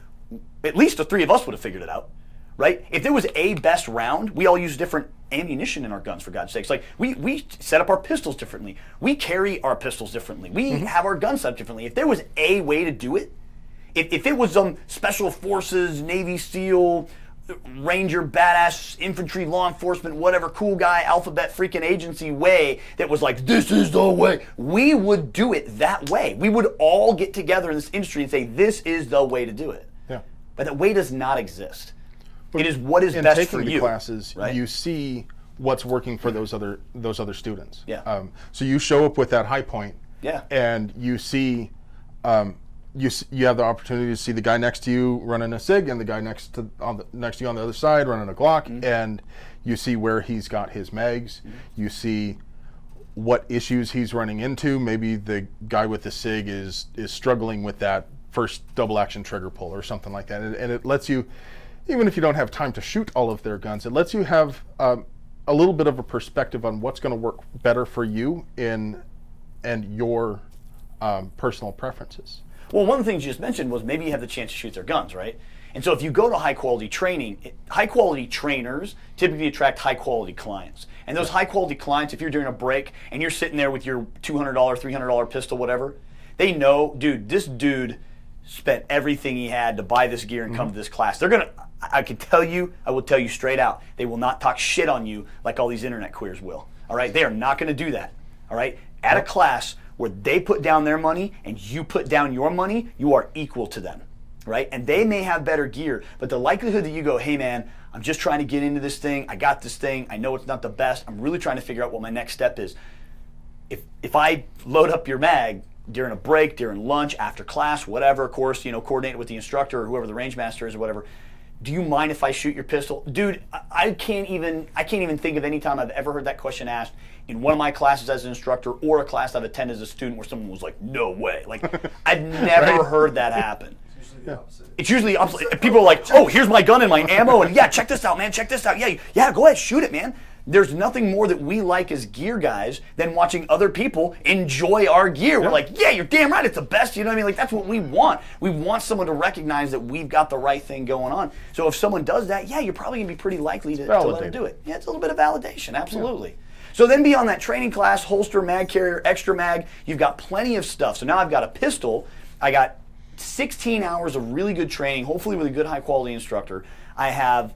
at least the three of us would have figured it out, right? If there was a best round, we all use different ammunition in our guns, for God's sakes. Like, we set up our pistols differently. We carry our pistols differently. We have our guns set up differently. If there was a way to do it, if it was some special forces, Navy SEAL, Ranger, badass, infantry, law enforcement, whatever, cool guy, alphabet freaking agency way that was like, this is the way, we would do it that way. We would all get together in this industry and say, this is the way to do it. Yeah. But that way does not exist. It is what is in best taking for the you. Classes, right? You see what's working for those other students. Yeah. So you show up with that high point. Yeah. And you see, you have the opportunity to see the guy next to you running a SIG and the guy next to you on the other side running a Glock, and you see where he's got his mags. You see what issues he's running into. Maybe the guy with the SIG is struggling with that first double action trigger pull or something like that, and it lets you, even if you don't have time to shoot all of their guns, it lets you have a little bit of a perspective on what's going to work better for you and your personal preferences. Well, one of the things you just mentioned was maybe you have the chance to shoot their guns, right? And so if you go to high quality training, high quality trainers typically attract high quality clients. And those high quality clients, if you're doing a break and you're sitting there with your $200, $300 pistol, whatever, they know, dude, this dude spent everything he had to buy this gear and come to this class. They're gonna, I will tell you straight out, they will not talk shit on you like all these internet queers will. All right, they are not gonna do that. All right, at a class where they put down their money and you put down your money, you are equal to them, right? And they may have better gear, but the likelihood that you go, hey man, I'm just trying to get into this thing, I got this thing, I know it's not the best, I'm really trying to figure out what my next step is. If I load up your mag during a break, during lunch, after class, whatever, of course, coordinate it with the instructor or whoever the range master is or whatever, do you mind if I shoot your pistol? Dude, I can't even think of any time I've ever heard that question asked in one of my classes as an instructor or a class I've attended as a student where someone was like, no way. Like, I've never heard that happen. It's usually the opposite. It's usually the opposite. People are like, oh, here's my gun and my ammo, and yeah, check this out, man, check this out. Yeah, go ahead, shoot it, man. There's nothing more that we like as gear guys than watching other people enjoy our gear. We're like, yeah, you're damn right, it's the best. You know what I mean? Like, that's what we want. We want someone to recognize that we've got the right thing going on. So if someone does that, yeah, you're probably going to be pretty likely to let them do it. Yeah, it's a little bit of validation, absolutely. Yeah. So then beyond that training class, holster, mag carrier, extra mag, you've got plenty of stuff. So now I've got a pistol. I got 16 hours of really good training, hopefully with a good high quality instructor. I have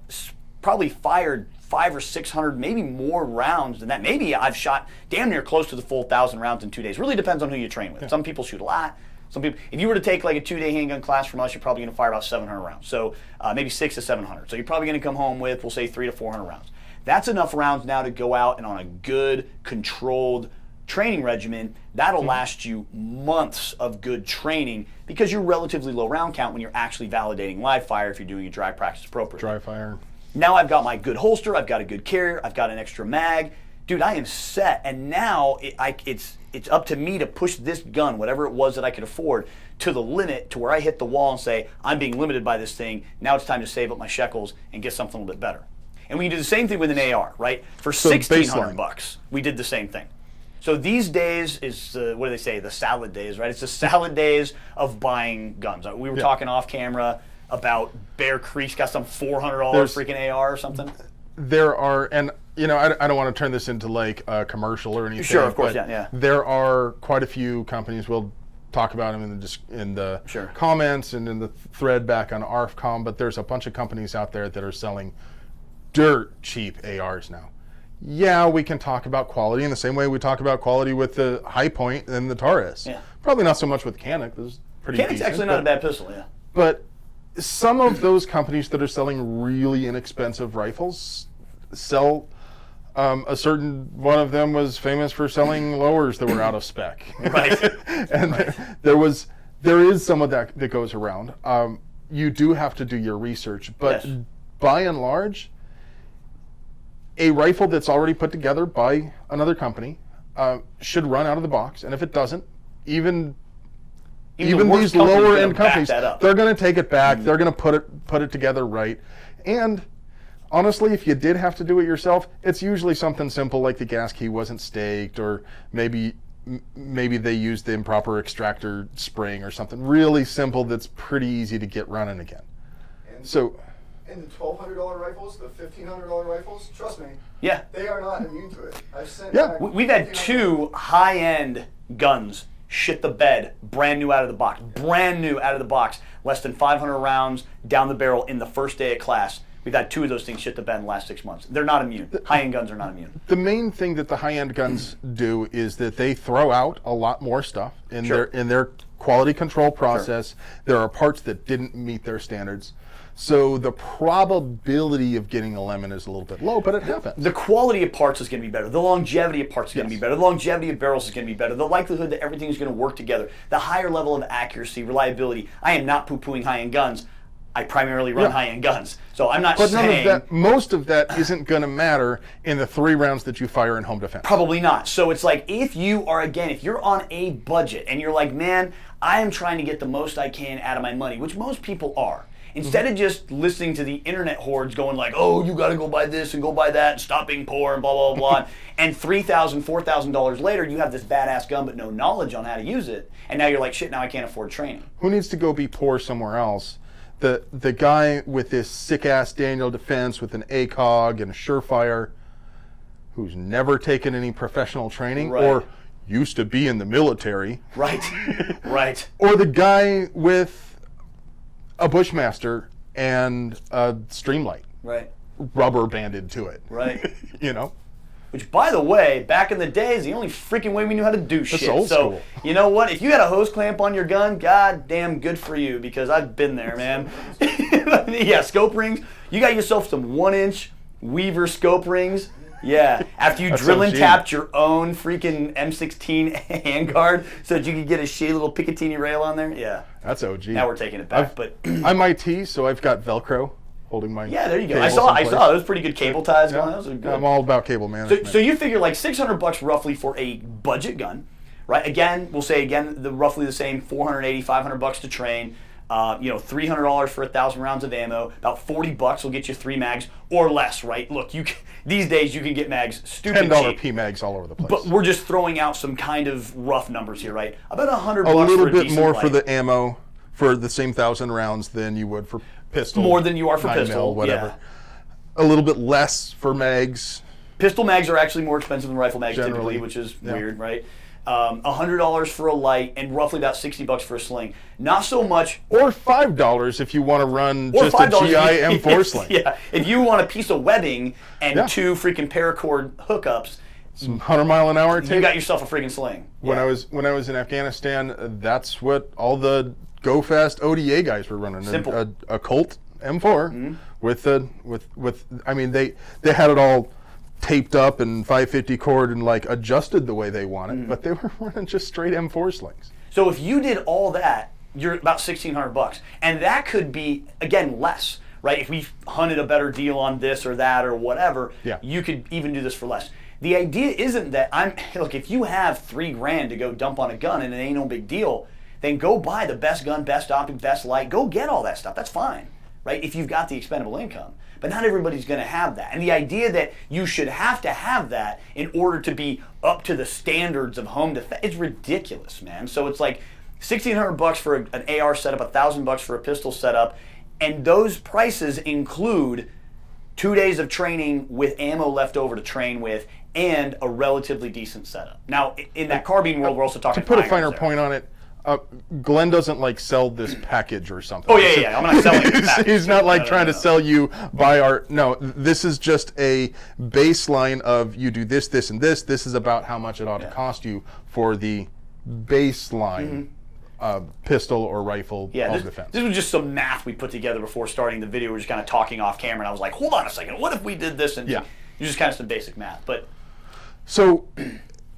probably fired 500 or 600, maybe more rounds than that. Maybe I've shot damn near close to the full 1,000 rounds in 2 days. Really depends on who you train with. Yeah. Some people shoot a lot. Some people, if you were to take like a 2-day handgun class from us, you're probably going to fire about 700 rounds. So maybe 600 to 700. So you're probably going to come home with, we'll say, 300 to 400 rounds. That's enough rounds now to go out and on a good, controlled training regimen. That'll last you months of good training because you're relatively low round count when you're actually validating live fire if you're doing your dry practice appropriately. Dry fire. Now I've got my good holster, I've got a good carrier, I've got an extra mag. Dude, I am set. And now it's up to me to push this gun, whatever it was that I could afford, to the limit to where I hit the wall and say, I'm being limited by this thing. Now it's time to save up my shekels and get something a little bit better. And we can do the same thing with an AR, right? For $1,600, we did the same thing. So these days is, what do they say, the salad days, right? It's the salad days of buying guns. We were talking off camera about Bear Creek's got some $400 freaking AR or something. There are, and you know, I don't want to turn this into like a commercial or anything. Sure, of course, yeah. There are quite a few companies. We'll talk about them in the comments and in the thread back on ARFCOM. But there's a bunch of companies out there that are selling dirt cheap ARs now. Yeah, we can talk about quality in the same way we talk about quality with the High Point and the Taurus. Yeah. Probably not so much with Canik. This is pretty decent. Canik's actually not a bad pistol, yeah. But some of those companies that are selling really inexpensive rifles sell a certain one of them was famous for selling lowers that were out of spec. Right. And there is some of that goes around. You do have to do your research, but by and large, a rifle that's already put together by another company should run out of the box, and if it doesn't, even these lower end companies, they're going to take it back. They're going to put it together right. And honestly, if you did have to do it yourself, it's usually something simple like the gas key wasn't staked, or maybe they used the improper extractor spring or something really simple that's pretty easy to get running again. And so. And the $1,200 rifles, the $1,500 rifles, trust me, they are not immune to it. I've sent back we've had 2 high-end guns shit the bed, brand new out of the box, less than 500 rounds down the barrel in the first day of class. We've had 2 of those things shit the bed in the last 6 months. They're not immune. High-end guns are not immune. The main thing that the high-end guns do is that they throw out a lot more stuff in their quality control process. There are parts that didn't meet their standards. So the probability of getting a lemon is a little bit low, but it happens. The quality of parts is going to be better. The longevity of parts is going to be better. The longevity of barrels is going to be better. The likelihood that everything is going to work together. The higher level of accuracy, reliability. I am not poo-pooing high-end guns. I primarily run high-end guns. So I'm not saying... But most of that isn't going to matter in the 3 rounds that you fire in home defense. Probably not. So it's like if you're on a budget and you're like, man, I am trying to get the most I can out of my money, which most people are. Instead of just listening to the internet hordes going like, oh, you got to go buy this and go buy that and stop being poor and blah, blah, blah, and $3,000, $4,000 later, you have this badass gun but no knowledge on how to use it, and now you're like, shit, now I can't afford training. Who needs to go be poor somewhere else? The guy with this sick-ass Daniel Defense with an ACOG and a Surefire who's never taken any professional training or used to be in the military. Right, right. Or the guy with a Bushmaster and a Streamlight, rubber banded to it, you know. Which, by the way, back in the day is the only freaking way we knew how to do shit. That's old school. You know what? If you had a hose clamp on your gun, goddamn good for you, because I've been there, man. Yeah, scope rings. You got yourself some 1-inch Weaver scope rings. Yeah, after you drill and tapped your own freaking M16 handguard so that you could get a shitty little Picatinny rail on there. Yeah. That's OG. Now we're taking it back, but I'm IT, so I've got Velcro holding my there you go. I saw those pretty good cable ties going. Those are good. I'm all about cable management. So you figure like $600 roughly for a budget gun, right? Again, we'll say the roughly the same $480, $500 to train. $300 for 1,000 rounds of ammo. About $40 will get you 3 mags or less, right? Look, these days you can get mags stupid $10 cheap. P mags all over the place. But we're just throwing out some kind of rough numbers here, right? About $100 a little for a bit decent more light. for the ammo for the same 1,000 rounds than you would for pistol. More than you are for 9 pistol, mil, whatever. yeah. A little bit less for mags. Pistol mags are actually more expensive than rifle mags Generally, typically, which is weird, right? $100 for a light and roughly about $60 for a sling. Not so much. Or $5 if you want to run Or just a $5 GI M4 sling. Yeah, if you want a piece of webbing and Yeah. 2 freaking paracord hookups, Some 100-mile-an-hour tape. you got yourself a freaking sling. When I was in Afghanistan, that's what all the Go Fast ODA guys were running. Simple. A Colt M4 with I mean they had it all taped up and 550 cord and like adjusted the way they wanted, but they were running just straight M4 slings. So if you did all that, you're about $1,600, and that could be again less, right? If we hunted a better deal on this or that or whatever, you could even do this for less. The idea isn't that look, if you have $3,000 to go dump on a gun and it ain't no big deal, then go buy the best gun, best optic, best light. Go get all that stuff. That's fine, right? If you've got the expendable income. But not everybody's going to have that. And the idea that you should have to have that in order to be up to the standards of home defense is ridiculous, man. So it's like $1,600 for an AR setup, $1,000 for a pistol setup, and those prices include 2 days of training with ammo left over to train with and a relatively decent setup. Now, in that carbine world, we're also talking to put a irons finer there. point on it. Glenn doesn't like sell this package or something. Oh yeah. I'm not selling this package. He's not like No. trying to sell you buy our. No, this is just a baseline of you do this, this, and this. This is about how much it ought to cost you for the baseline pistol or rifle home defense. This was just some math we put together before starting the video. We were just kind of talking off camera, and I was like, hold on a second, what if we did this? And just kind of some basic math. But so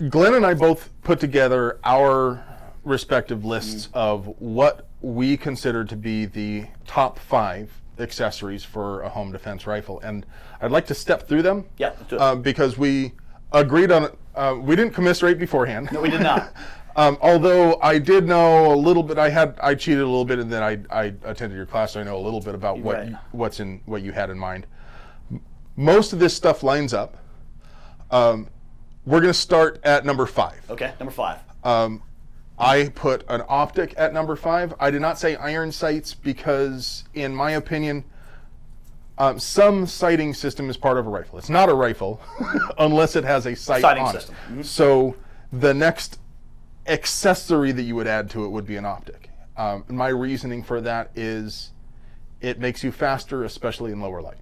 Glenn and I both put together our respective lists of what we consider to be the top 5 accessories for a home defense rifle, and I'd like to step through them. Yeah, let's do it. Because we agreed on it. We didn't commiserate beforehand. No, we did not. Although I did know a little bit. I cheated a little bit, and then I attended your class, so I know a little bit about what you had in mind. Most of this stuff lines up. We're going to start at number 5. Okay, number 5. I put an optic at number 5. I did not say iron sights because, in my opinion, some sighting system is part of a rifle. It's not a rifle unless it has a sight Sighting on system. it. So the next accessory that you would add to it would be an optic. My reasoning for that is it makes you faster, especially in lower light.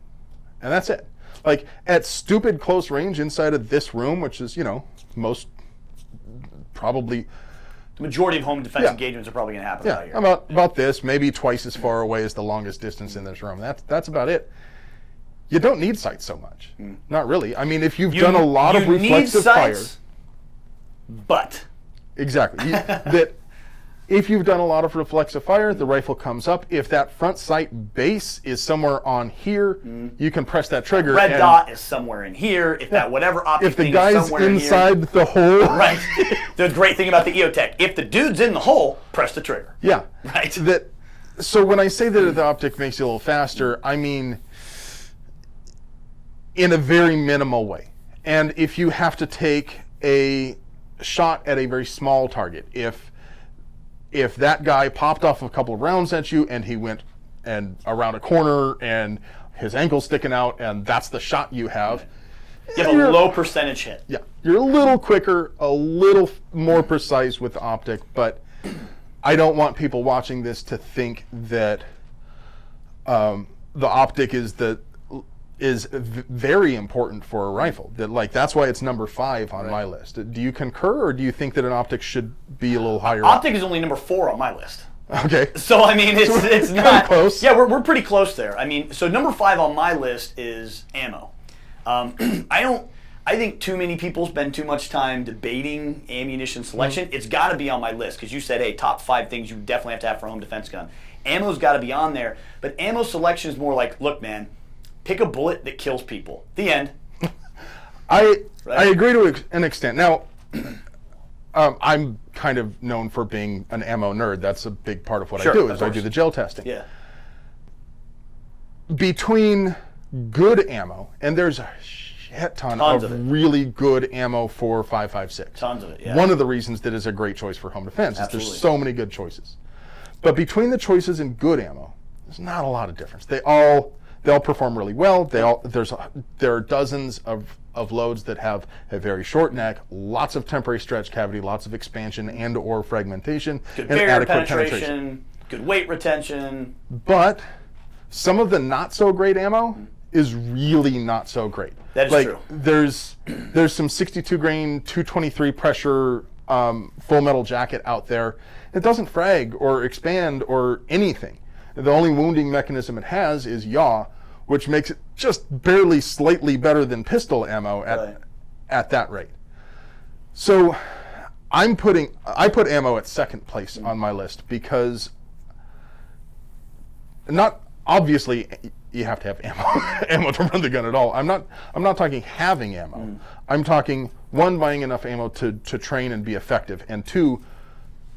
And that's it. Like at stupid close range inside of this room, which is, most probably... The majority of home defense engagements are probably going to happen out here. About this, maybe twice as far away as the longest distance in this room. That's about it. You don't need sights so much. Not really. I mean, if you've done a lot of reflexive fire. But. Exactly. That if you've done a lot of reflexive fire, the rifle comes up. If that front sight base is somewhere on here, you can press that trigger. Red dot is somewhere in here. If that whatever optic if the thing guy's is somewhere inside in here, the hole. Right. The great thing about the EOTech, if the dude's in the hole, press the trigger. Yeah. Right. So when I say that the optic makes you a little faster, I mean in a very minimal way. And if you have to take a shot at a very small target, if that guy popped off a couple of rounds at you and he went and around a corner and his ankle's sticking out and that's the shot you have. You have a low percentage hit. Yeah, you're a little quicker, a little more precise with the optic, but I don't want people watching this to think that the optic is very important for a rifle. That's why it's number 5 on my list. Do you concur, or do you think that an optic should be a little higher? Optic is only number 4 on my list. Okay. So I mean, it's not close. Yeah, we're pretty close there. I mean, so number 5 on my list is ammo. I think too many people spend too much time debating ammunition selection. It's got to be on my list because you said, hey, top 5 things you definitely have to have for a home defense gun. Ammo's got to be on there, but ammo selection is more like, look, man, pick a bullet that kills people. The end. I agree to an extent. Now, I'm kind of known for being an ammo nerd. That's a big part of what Sure, I do, of is I do course. the gel testing. Yeah. Between good ammo, and there's a shit ton Tons of of it. really good ammo for 5.56. Tons of it, yeah. One of the reasons that is a great choice for home defense is Absolutely. there's so many good choices. But between the choices in good ammo, there's not a lot of difference. They all perform really well. There are dozens of loads that have a very short neck, lots of temporary stretch cavity, lots of expansion and or fragmentation, Good and barrier adequate penetration, good weight retention. But some of the not so great ammo is really not so great. That is true. There's some 62 grain 223 pressure full metal jacket out there. It doesn't frag or expand or anything. The only wounding mechanism it has is yaw, which makes it just barely slightly better than pistol ammo at that rate. So I put ammo at second place on my list because not obviously you have to have ammo to run the gun at all. I'm not talking having ammo. I'm talking, one, buying enough ammo to train and be effective, and two,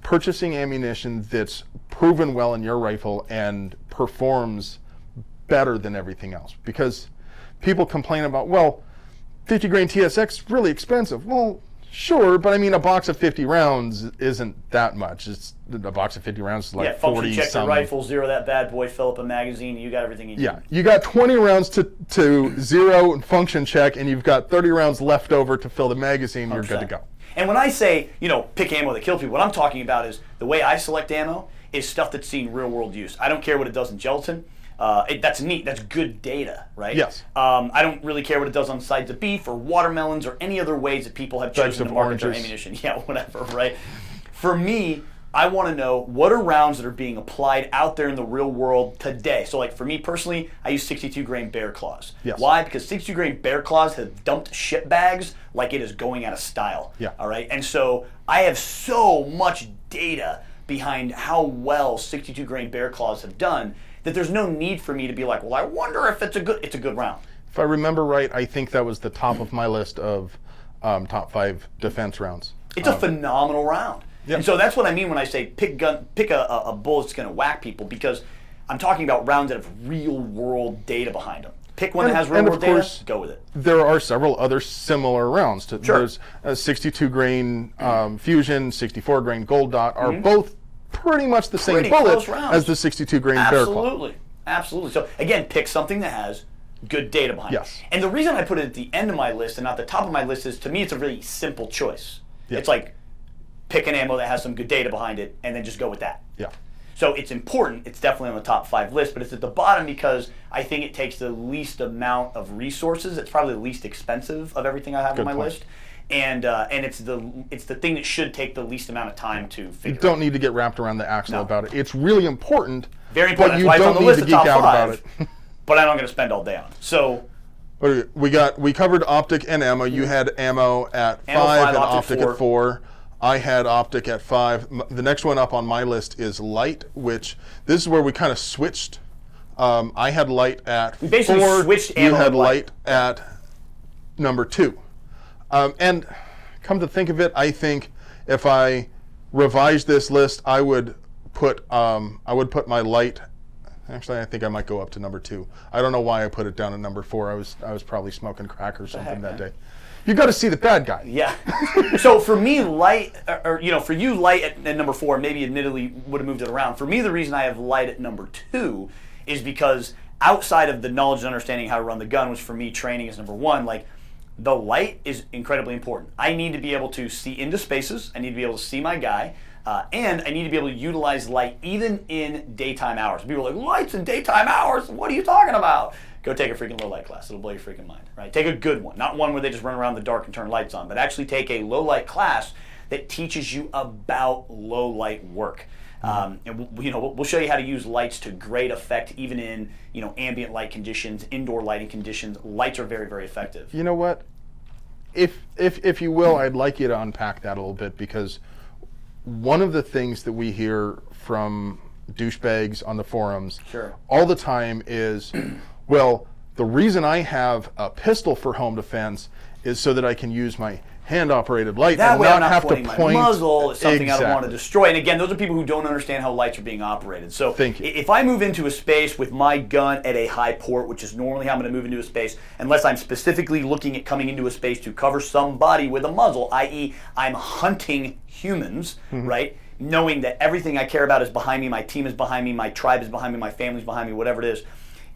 purchasing ammunition that's proven well in your rifle and performs better than everything else. Because people complain about, well, 50 grain TSX really expensive. Well, sure, but I mean, a box of 50 rounds isn't that much. It's a box of 50 rounds is like 40 function check some. the rifle, zero that bad boy, fill up a magazine, you got everything you need. Yeah, you got 20 rounds to zero and function check, and you've got 30 rounds left over to fill the magazine. 100%. You're good to go. And when I say, pick ammo that kills people, what I'm talking about is the way I select ammo is stuff that's seen real world use. I don't care what it does in gelatin. That's neat. That's good data, right? Yes. I don't really care what it does on sides of beef or watermelons or any other ways that people have chosen to market their ammunition. Yeah, whatever, right? For me, I want to know what are rounds that are being applied out there in the real world today. So like for me personally, I use 62 grain bear claws. Yes. Why? Because 62 grain bear claws have dumped shit bags like it is going out of style. Yeah. All right. And so I have so much data behind how well 62 grain bear claws have done that there's no need for me to be like, well, I wonder if it's a good round. If I remember right, I think that was the top of my list of top 5 defense rounds. It's a phenomenal round. Yep. And so that's what I mean when I say pick a bullet that's going to whack people, because I'm talking about rounds that have real world data behind them. Pick one that has real world data, go with it. There are several other similar rounds. Sure. There's a 62 grain Fusion, 64 grain Gold Dot are both pretty much the same bullet as the 62 grain Bear Claw. Absolutely. Absolutely. So again, pick something that has good data behind Yes. it. And the reason I put it at the end of my list and not the top of my list is, to me, it's a really simple choice. Yeah. It's like, pick an ammo that has some good data behind it and then just go with that. Yeah. So it's important. It's definitely on the top 5 list, but it's at the bottom because I think it takes the least amount of resources. It's probably the least expensive of everything I have on my list. And it's the thing that should take the least amount of time to figure out. You don't need to get wrapped around the axle about it. It's really important. Very important. But you That's why it's on don't the need list to of geek top out 5, about it. but I'm not going to spend all day on it. So we covered optic and ammo. You had ammo at 5 and optic at 4. I had optic at 5. The next one up on my list is light, which this is where we kind of switched. I had light at 4. Switched ammo. You had light at number 2. And come to think of it, I think if I revised this list, I would put my light. Actually, I think I might go up to number 2. I don't know why I put it down at number 4. I was probably smoking crack or something that day. You got to see the bad guy. Yeah. So for me, light, or for you, light at number 4, maybe admittedly would have moved it around. For me, the reason I have light at number 2 is because outside of the knowledge and understanding how to run the gun, which for me training is number 1, like the light is incredibly important. I need to be able to see into spaces. I need to be able to see my guy. And I need to be able to utilize light even in daytime hours. People are like, lights in daytime hours? What are you talking about? Go take a freaking low light class. It'll blow your freaking mind, right? Take a good one. Not one where they just run around in the dark and turn lights on, but actually take a low light class that teaches you about low light work. And we'll show you how to use lights to great effect, even in ambient light conditions, indoor lighting conditions. Lights are very, very effective. You know what? If you will, I'd like you to unpack that a little bit, because one of the things that we hear from douchebags on the forums all the time is, well, The reason I have a pistol for home defense is so that I can use my hand-operated light that and way not I'm not have to pointing point. my muzzle at something I don't want to Exactly. destroy. And again, those are people who don't understand how lights are being operated. So Thank you. if I move into a space with my gun at a high port, which is normally how I'm going to move into a space, unless I'm specifically looking at coming into a space to cover somebody with a muzzle, i.e. I'm hunting humans, right? Knowing that everything I care about is behind me, my team is behind me, my tribe is behind me, my family's behind me, whatever it is,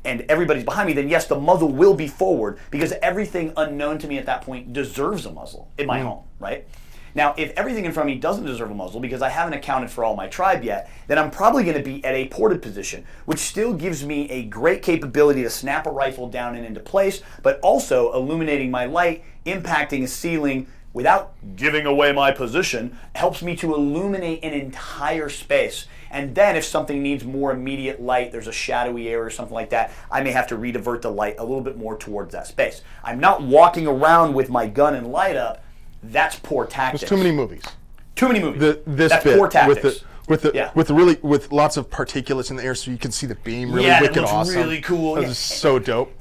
and everybody's behind me, then yes, the muzzle will be forward because everything unknown to me at that point deserves a muzzle in my home, right? Now, if everything in front of me doesn't deserve a muzzle because I haven't accounted for all my tribe yet, then I'm probably going to be at a ported position, which still gives me a great capability to snap a rifle down and into place, but also illuminating my light, impacting a ceiling without giving away my position, helps me to illuminate an entire space. And then if something needs more immediate light, there's a shadowy area or something like that, I may have to redivert the light a little bit more towards that space. I'm not walking around with my gun and light up. That's poor tactics. There's too many movies. Too many movies. That's bit poor tactics. With lots of particulates in the air, so you can see the beam. Really wicked, that looks awesome. really cool. That is so dope.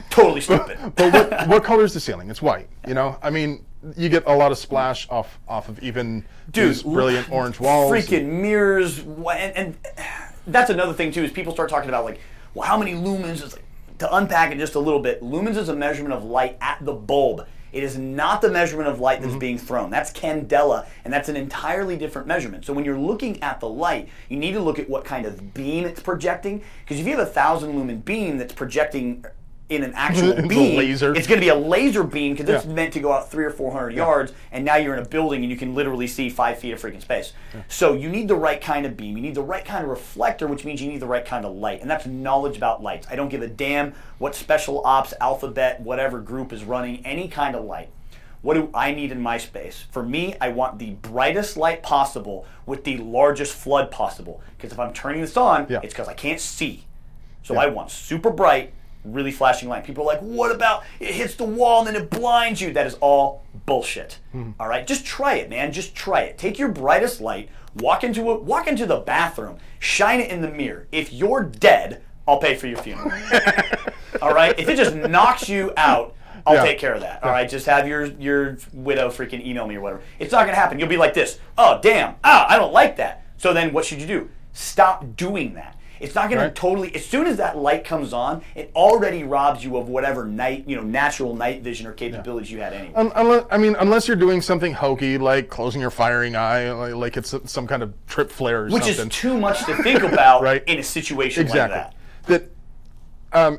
Totally stupid. But what color is the ceiling? It's white. I mean, you get a lot of splash off of even these brilliant orange walls. Freaking mirrors, and that's another thing too. Is people start talking about like, well, how many lumens? It's like, to unpack it just a little bit. Lumens is a measurement of light at the bulb. It is not the measurement of light that's being thrown. That's candela, and that's an entirely different measurement. So when you're looking at the light, you need to look at what kind of beam it's projecting. Because if you have a 1,000 lumen beam that's projecting in an actual beam, laser. It's going to be a laser beam because it's meant to go out 300 or 400 yards, and now you're in a building and you can literally see 5 feet of freaking space. So you need the right kind of beam. You need the right kind of reflector, which means you need the right kind of light, and that's knowledge about lights. I don't give a damn what special ops, alphabet, whatever group is running any kind of light. What do I need in my space? For me, I want the brightest light possible with the largest flood possible. Because if I'm turning this on, it's because I can't see. So I want super bright, really flashing light. People are like, what about it hits the wall and then it blinds you? That is all bullshit. All right, just try it, man. Just try it. Take your brightest light, walk into the bathroom, shine it in the mirror. If you're dead, I'll pay for your funeral. All right, if it just knocks you out, I'll take care of that. All right, just have your widow freaking email me or whatever. It's not gonna happen. You'll be like this. Oh damn! I don't like that. So then, what should you do? Stop doing that. It's not going to totally. As soon as that light comes on, it already robs you of whatever natural night vision or capabilities you had anyway. Unless you're doing something hokey like closing your firing eye, like it's some kind of trip flare or Which something. Which is too much to think about in a situation like that.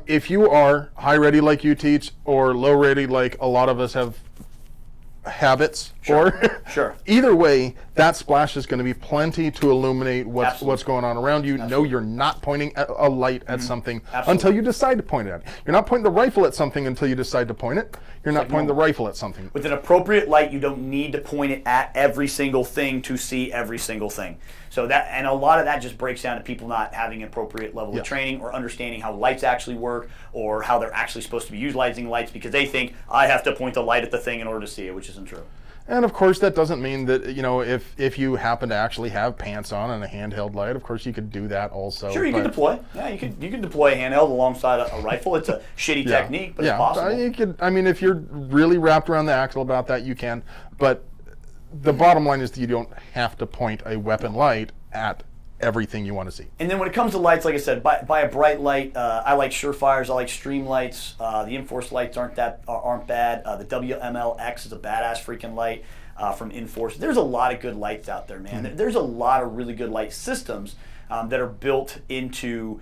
If you are high ready like you teach, or low ready like a lot of us have habits, either way, that splash is going to be plenty to illuminate what's going on around you. No, you're not pointing a light at something until you decide to point it at. You're not pointing the rifle at something until you decide to point it. You're not pointing the rifle at something. With an appropriate light, you don't need to point it at every single thing to see every single thing. So that, and a lot of that just breaks down to people not having an appropriate level of training or understanding how lights actually work or how they're actually supposed to be utilizing lights because they think I have to point the light at the thing in order to see it, which isn't true. And of course, that doesn't mean that, if you happen to actually have pants on and a handheld light, of course you could do that also. Sure, you can deploy. Yeah, you could deploy a handheld alongside a rifle. It's a shitty technique, but it's possible. You could. If you're really wrapped around the axle about that, you can. But the bottom line is that you don't have to point a weapon light at everything you want to see. And then when it comes to lights, like I said, buy a bright light. I like Surefires. I like Stream lights. The Inforce lights aren't bad. The WMLX is a badass freaking light from Inforce. There's a lot of good lights out there, man. There's a lot of really good light systems that are built into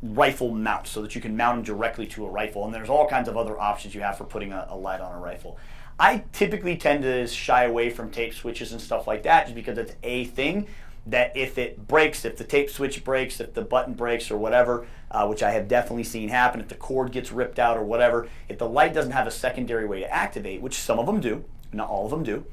rifle mounts so that you can mount them directly to a rifle. And there's all kinds of other options you have for putting a light on a rifle. I typically tend to shy away from tape switches and stuff like that just because it's a thing that if it breaks, if the tape switch breaks, if the button breaks or whatever, which I have definitely seen happen, if the cord gets ripped out or whatever, if the light doesn't have a secondary way to activate, which some of them do, not all of them do,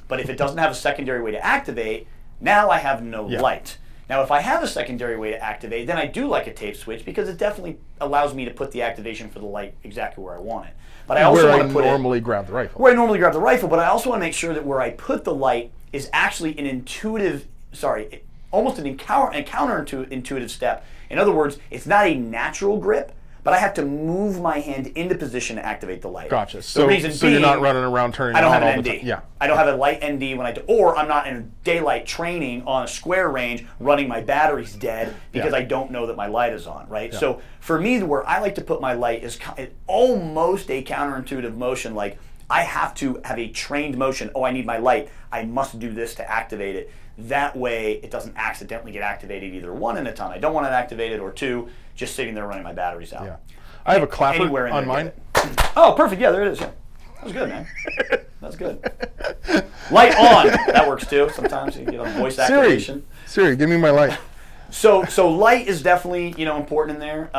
but if it doesn't have a secondary way to activate, now I have no light. Now if I have a secondary way to activate, then I do like a tape switch because it definitely allows me to put the activation for the light exactly where I want it. But I also want to put normally grab the rifle. Where I normally grab the rifle, but I also want to make sure that where I put the light is actually almost an counterintuitive step. In other words, it's not a natural grip, but I have to move my hand into position to activate the light. Gotcha. The So, reason so being, you're not running around turning I don't on have all an the ND. time. Yeah. I don't have a light ND when I do, or I'm not in daylight training on a square range running my batteries dead because I don't know that my light is on, right? Yeah. So for me, where I like to put my light is almost a counterintuitive motion, like I have to have a trained motion. Oh, I need my light. I must do this to activate it. That way, it doesn't accidentally get activated either one in a ton I don't want it activated, or two, just sitting there running my batteries out. Yeah. I have a clapper Anywhere in on there, mine. Oh, perfect. Yeah, there it is. Yeah. That was good, man. That's good. Light on. That works too. Sometimes you get a voice activation. Siri, give me my light. So light is definitely important in there.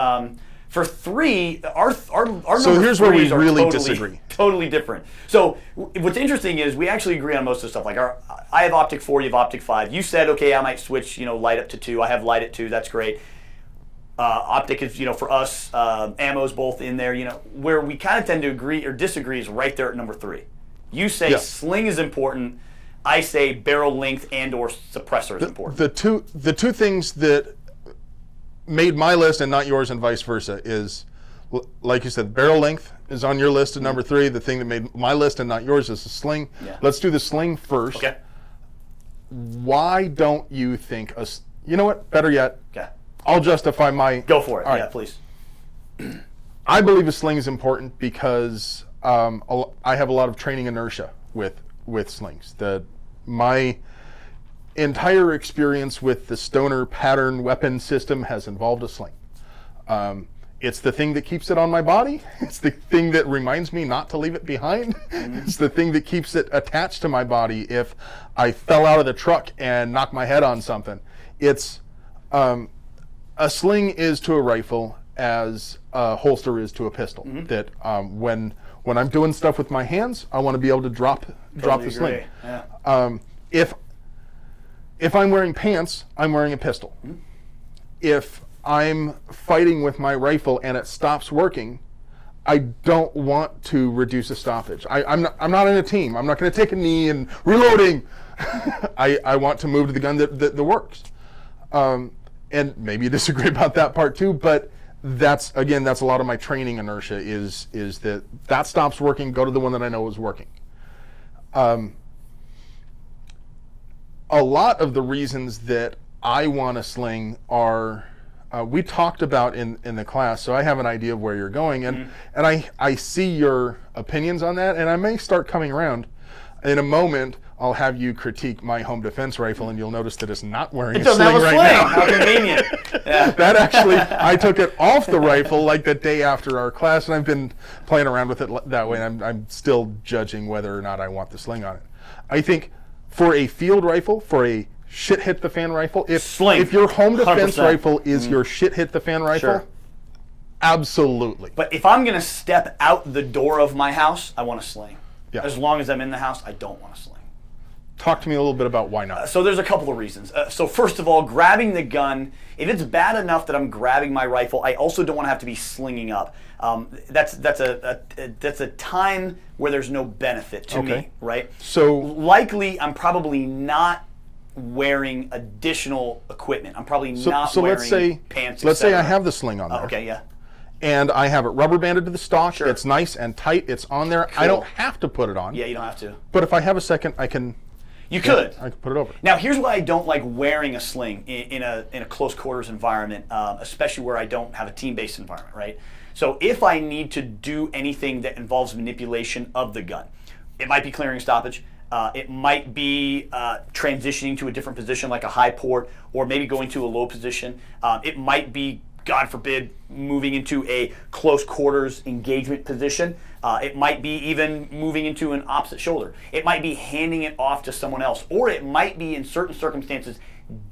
For 3, our So number here's where we threes are really disagree. Totally different. So what's interesting is we actually agree on most of the stuff. Like I have optic 4, you have optic 5. You said, okay, I might switch light up to 2. I have light at 2. That's great. Optic is for us, ammo's both in there. Where we kind of tend to agree or disagree is right there at number 3. You say sling is important. I say barrel length and or suppressor is important. The two things that made my list and not yours and vice versa is, like you said, barrel length is on your list at number 3. The thing that made my list and not yours is the sling. Yeah. Let's do the sling first. Okay. Why don't you think you know what? Better yet, Okay. I'll justify my. Go for it. All Yeah, right. please. I believe a sling is important because I have a lot of training inertia with slings. My entire experience with the Stoner pattern weapon system has involved a sling. It's the thing that keeps it on my body. It's the thing that reminds me not to leave it behind. It's the thing that keeps it attached to my body if I fell out of the truck and knocked my head on something. It's a sling is to a rifle as a holster is to a pistol. That when I'm doing stuff with my hands, I want to be able to drop the sling. Yeah. If I'm wearing pants, I'm wearing a pistol. If I'm fighting with my rifle and it stops working, I don't want to reduce a stoppage. I'm not in a team. I'm not going to take a knee and reloading. I want to move to the gun that works. And maybe you disagree about that part too, but that's a lot of my training inertia is that stops working, go to the one that I know is working. A lot of the reasons that I want a sling are we talked about in the class, so I have an idea of where you're going, and I see your opinions on that, and I may start coming around. In a moment, I'll have you critique my home defense rifle, and you'll notice that it's not wearing a sling right now. How convenient. Yeah. That actually, I took it off the rifle like the day after our class, and I've been playing around with it that way, and I'm still judging whether or not I want the sling on it. I think for a field rifle, for a shit hit the fan rifle, if your home defense 100%. rifle is your shit hit the fan rifle, Sure. Absolutely. But if I'm going to step out the door of my house, I want a sling. Yeah. As long as I'm in the house, I don't want a sling. Talk to me a little bit about why not. So there's a couple of reasons. So first of all, grabbing the gun, if it's bad enough that I'm grabbing my rifle, I also don't want to have to be slinging up. That's a time where there's no benefit to me, right? So likely, I'm probably not wearing additional equipment. I'm probably not wearing pants. Let's say I have the sling on there. Okay, yeah. And I have it rubber banded to the stock. Sure. It's nice and tight. It's on there. Cool. I don't have to put it on. Yeah, you don't have to. But if I have a second, I can. You could. I can put it over. Now, here's why I don't like wearing a sling in a close quarters environment, especially where I don't have a team-based environment, right? So if I need to do anything that involves manipulation of the gun, it might be clearing stoppage. It might be transitioning to a different position like a high port, or maybe going to a low position. It might be, God forbid, moving into a close quarters engagement position. It might be even moving into an opposite shoulder. It might be handing it off to someone else, or it might be in certain circumstances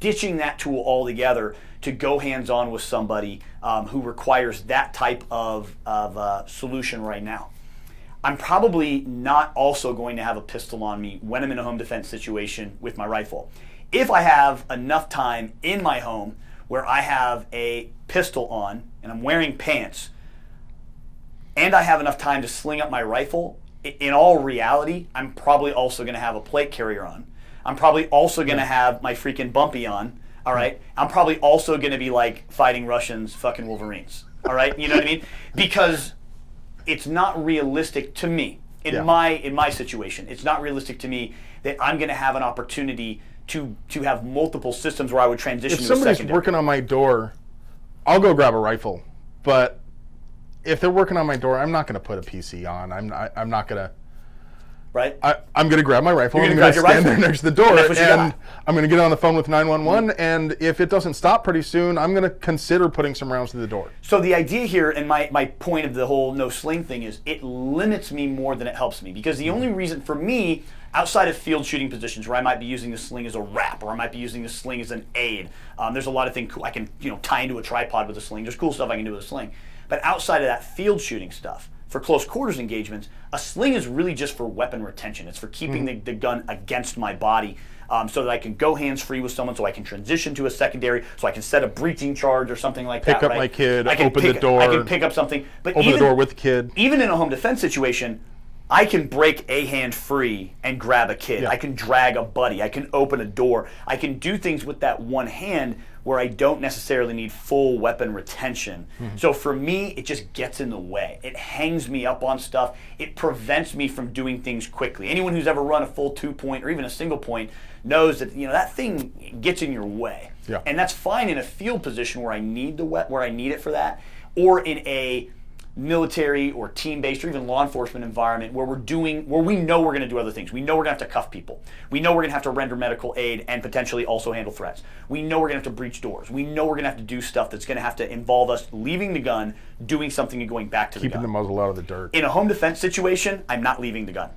ditching that tool altogether to go hands-on with somebody who requires that type of solution right now. I'm probably not also going to have a pistol on me when I'm in a home defense situation with my rifle. If I have enough time in my home where I have a pistol on and I'm wearing pants, and I have enough time to sling up my rifle, in all reality, I'm probably also going to have a plate carrier on. I'm probably also going to have my freaking bumpy on, all right? I'm probably also going to be like fighting Russians, fucking Wolverines. All right, you know what I mean? Because it's not realistic to me in my situation. It's not realistic to me that I'm going to have an opportunity to have multiple systems where I would transition to a secondary. If somebody's working on my door, I'll go grab a rifle. But if they're working on my door, I'm not going to put a PC on. I'm not going to. Right. I'm going to grab my rifle. You're I'm going going to to stand there next to the door, and I'm going to get on the phone with 911. And if it doesn't stop pretty soon, I'm going to consider putting some rounds through the door. So the idea here, and my point of the whole no sling thing is, it limits me more than it helps me. Because the only reason for me, outside of field shooting positions where I might be using the sling as a wrap, or I might be using the sling as an aid, there's a lot of things I can tie into a tripod with a sling. There's cool stuff I can do with a sling. But outside of that field shooting stuff, for close quarters engagements, a sling is really just for weapon retention. It's for keeping the gun against my body, so that I can go hands-free with someone, so I can transition to a secondary, so I can set a breaching charge or something like that. Pick up my kid, open the door. I can pick up something. But open the door with the kid. Even in a home defense situation, I can break a hand free and grab a kid. Yeah. I can drag a buddy. I can open a door. I can do things with that one hand where I don't necessarily need full weapon retention. So for me, it just gets in the way. It hangs me up on stuff. It prevents me from doing things quickly. Anyone who's ever run a full 2-point or even a single point knows that that thing gets in your way. Yeah. And that's fine in a field position where I need where I need it for that, or in a military or team-based or even law enforcement environment where we know we're going to do other things. We know we're going to have to cuff people. We know we're going to have to render medical aid and potentially also handle threats. We know we're going to have to breach doors. We know we're going to have to do stuff that's going to have to involve us leaving the gun, doing something, and going back to the gun. Keeping the muzzle out of the dirt. In a home defense situation, I'm not leaving the gun.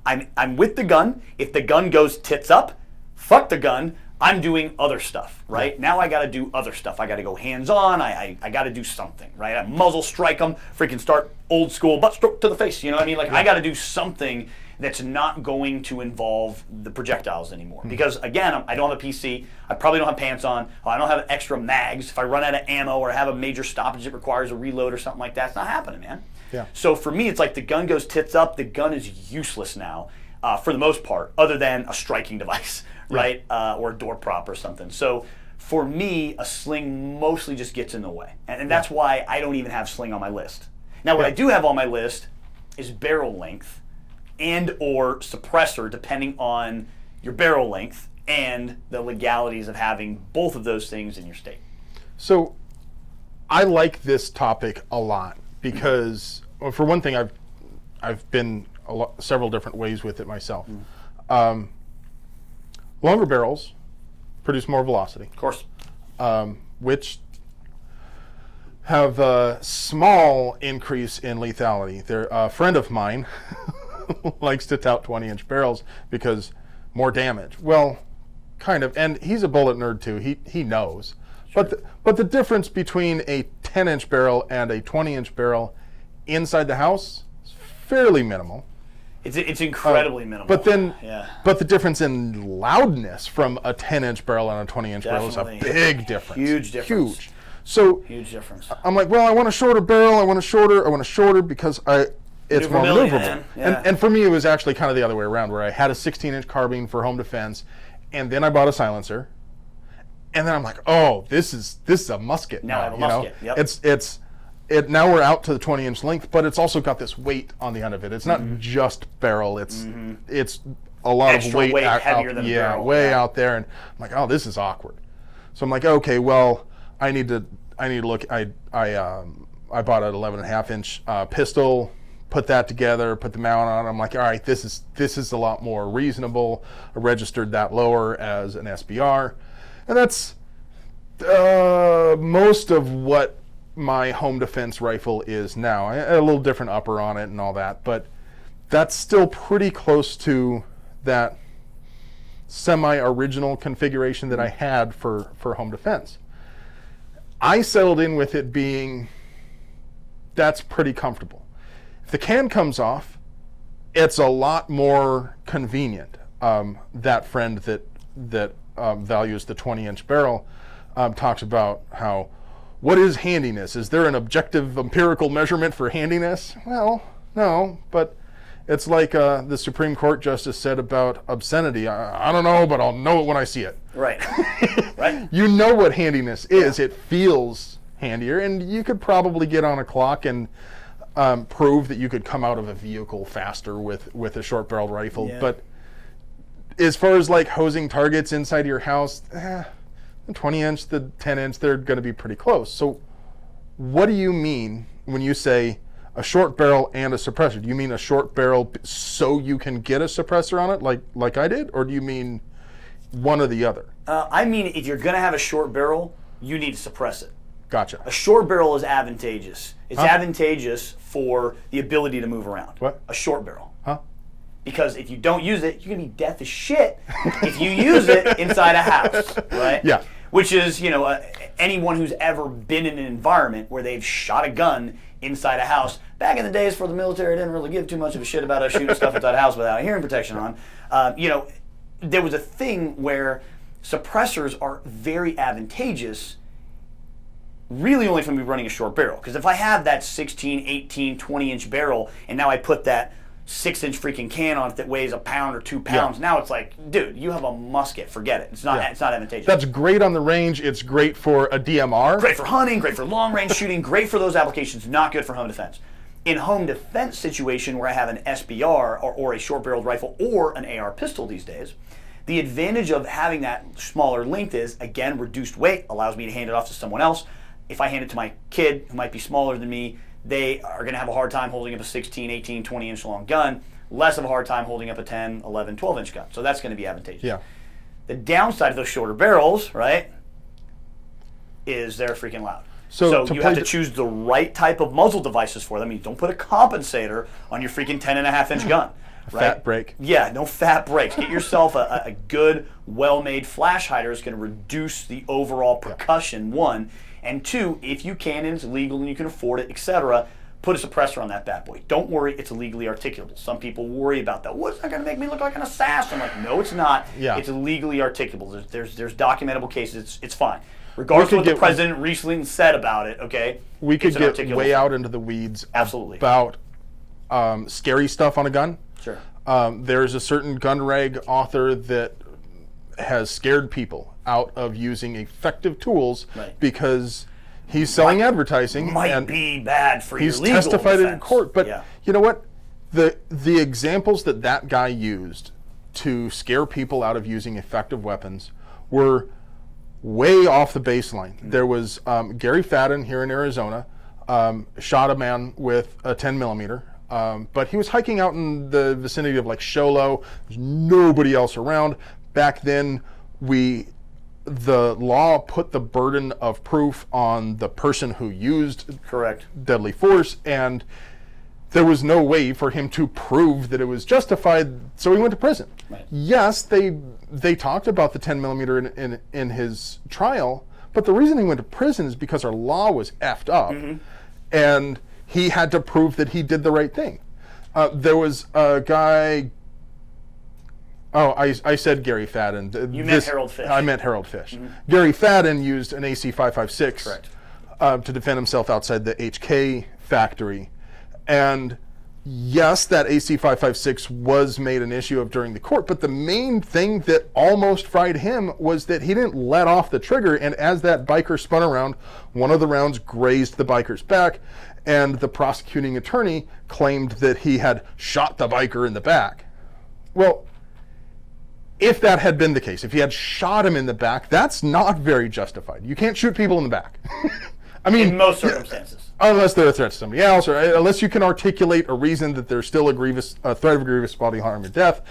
I'm with the gun. If the gun goes tits up, fuck the gun. I'm doing other stuff, right? Now I got to do other stuff. I got to go hands-on. I got to do something, right? I muzzle strike them, freaking start old school butt stroke to the face. You know what I mean? Like, I got to do something that's not going to involve the projectiles anymore. Because again, I don't have a PC. I probably don't have pants on. I don't have extra mags. If I run out of ammo or have a major stoppage that requires a reload or something like that, it's not happening, man. Yeah. So for me, it's like the gun goes tits up. The gun is useless now, for the most part, other than a striking device. Right? Or a door prop or something. So for me, a sling mostly just gets in the way. And that's why I don't even have sling on my list. Now, what I do have on my list is barrel length and or suppressor, depending on your barrel length and the legalities of having both of those things in your state. So I like this topic a lot because, well, for one thing, I've been several different ways with it myself. Longer barrels produce more velocity. Of course. Which have a small increase in lethality. A friend of mine likes to tout 20-inch barrels because more damage. Well, kind of. And he's a bullet nerd too. He knows. Sure. But the difference between a 10-inch barrel and a 20-inch barrel inside the house is fairly minimal. It's incredibly minimal. But the difference in loudness from a 10-inch barrel and a 20-inch barrel is a big difference. Huge difference. Huge. So huge difference. I'm like, well, I want a shorter barrel. I want a shorter because it's more maneuverable. Yeah. And for me, it was actually kind of the other way around, where I had a 16-inch carbine for home defense, and then I bought a silencer, and then I'm like, oh, this is a musket. Now I have a musket. Yep. Now we're out to the 20-inch length, but it's also got this weight on the end of it. It's not just barrel. It's a lot extra of weight heavier than a barrel. Out there, and I'm like, oh, this is awkward. So I'm like, okay, well, I need to look. I bought an 11.5-inch pistol, put that together, put the mount on. I'm like, all right, this is a lot more reasonable. I registered that lower as an SBR, and that's most of what my home defense rifle is now. I had a little different upper on it and all that, but that's still pretty close to that semi-original configuration that I had for home defense. I settled in with it being that's pretty comfortable. If the can comes off, it's a lot more convenient. That friend that values the 20-inch barrel talks about how, what is handiness? Is there an objective empirical measurement for handiness? Well, no, but it's like the Supreme Court justice said about obscenity. I don't know, but I'll know it when I see it. Right. Right. You know what handiness is. It feels handier, and you could probably get on a clock and prove that you could come out of a vehicle faster with a short-barreled rifle. Yeah. But as far as like hosing targets inside your house, the 20-inch, the 10-inch, they're going to be pretty close. So what do you mean when you say a short barrel and a suppressor? Do you mean a short barrel so you can get a suppressor on it like I did? Or do you mean one or the other? I mean, if you're going to have a short barrel, you need to suppress it. Gotcha. A short barrel is advantageous. It's advantageous for the ability to move around. What? A short barrel. Huh? Because if you don't use it, you're going to be deaf as shit if you use it inside a house, right? Yeah. Which is, anyone who's ever been in an environment where they've shot a gun inside a house. Back in the days for the military, didn't really give too much of a shit about us shooting stuff inside a house without hearing protection on. There was a thing where suppressors are very advantageous really only from me running a short barrel. Because if I have that 16, 18, 20-inch barrel, and now I put that 6-inch freaking can on it that weighs a pound or 2 pounds, now it's like, dude, you have a musket. Forget it. It's not advantageous. That's great on the range. It's great for a DMR. Great for hunting, great for long-range shooting, great for those applications, not good for home defense. In home defense situation where I have an SBR or a short-barreled rifle or an AR pistol these days, the advantage of having that smaller length is, again, reduced weight, allows me to hand it off to someone else. If I hand it to my kid, who might be smaller than me, they are going to have a hard time holding up a 16, 18, 20-inch long gun, less of a hard time holding up a 10, 11, 12-inch gun. So that's going to be advantageous. Yeah. The downside of those shorter barrels, right, is they're freaking loud. So you have to choose the right type of muzzle devices for them. I mean, don't put a compensator on your freaking 10.5-inch gun. Right? Fat break. Yeah, no fat breaks. Get yourself a good, well-made flash hider. It's going to reduce the overall percussion, one. And two, if you can and it's legal and you can afford it, etc., put a suppressor on that bad boy. Don't worry, it's legally articulable. Some people worry about that. What's that going to make me look like an assassin? I'm like, no, it's not. Yeah. It's legally articulable. There's documentable cases. It's fine. Regardless of what the president recently said about it, okay? We could get way out into the weeds about scary stuff on a gun. Sure. There's a certain gun rag author that has scared people out of using effective tools because he's selling advertising. Might be bad for your legal defense. He's testified it in court. But you know what? The examples that guy used to scare people out of using effective weapons were way off the baseline. There was Gary Fadden here in Arizona shot a man with a 10 millimeter. But he was hiking out in the vicinity of like Sholo. There's nobody else around. Back then, the law put the burden of proof on the person who used deadly force, and there was no way for him to prove that it was justified, so he went to prison. Right. Yes, they talked about the 10 millimeter in his trial, but the reason he went to prison is because our law was effed up, and he had to prove that he did the right thing. There was a guy. I said Gary Fadden. You meant Harold Fish. I meant Harold Fish. Gary Fadden used an AC-556 to defend himself outside the HK factory. And yes, that AC-556 was made an issue of during the court, but the main thing that almost fried him was that he didn't let off the trigger, and as that biker spun around, one of the rounds grazed the biker's back, and the prosecuting attorney claimed that he had shot the biker in the back. Well, if that had been the case, if he had shot him in the back, that's not very justified. You can't shoot people in the back. I mean, in most circumstances. Unless they're a threat to somebody else, or unless you can articulate a reason that there's still a threat of grievous bodily harm or death.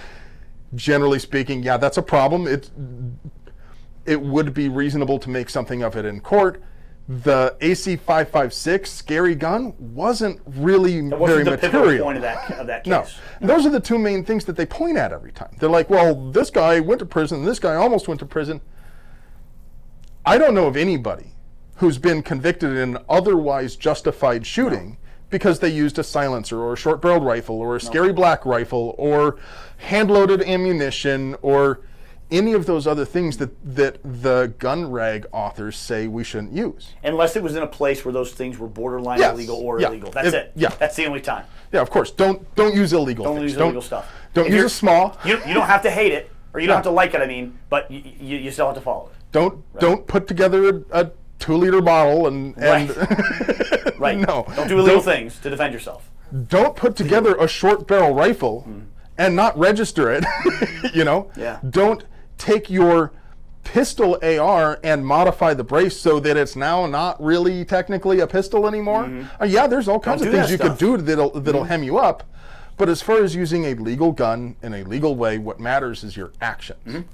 Generally speaking, yeah, that's a problem. It would be reasonable to make something of it in court. The AC-556 scary gun wasn't really very material. The pivotal point of that case. No. Those are the two main things that they point at every time. They're like, well, this guy went to prison, this guy almost went to prison. I don't know of anybody who's been convicted in an otherwise justified shooting because they used a silencer or a short-barreled rifle or a scary black rifle or hand-loaded ammunition or any of those other things that the gun rag authors say we shouldn't use. Unless it was in a place where those things were borderline illegal or illegal. That's it. Yeah. That's the only time. Yeah, of course. Don't use illegal things. Don't use illegal stuff. Don't use a small. You don't have to hate it, or you don't have to like it, but you still have to follow it. Don't put together a 2-liter bottle and Right. No, don't do illegal things to defend yourself. Don't put together a short barrel rifle and not register it. Yeah. Don't take your pistol AR and modify the brace so that it's now not really technically a pistol anymore. Yeah, there's all kinds of things you could do that'll hem you up. But as far as using a legal gun in a legal way, what matters is your actions.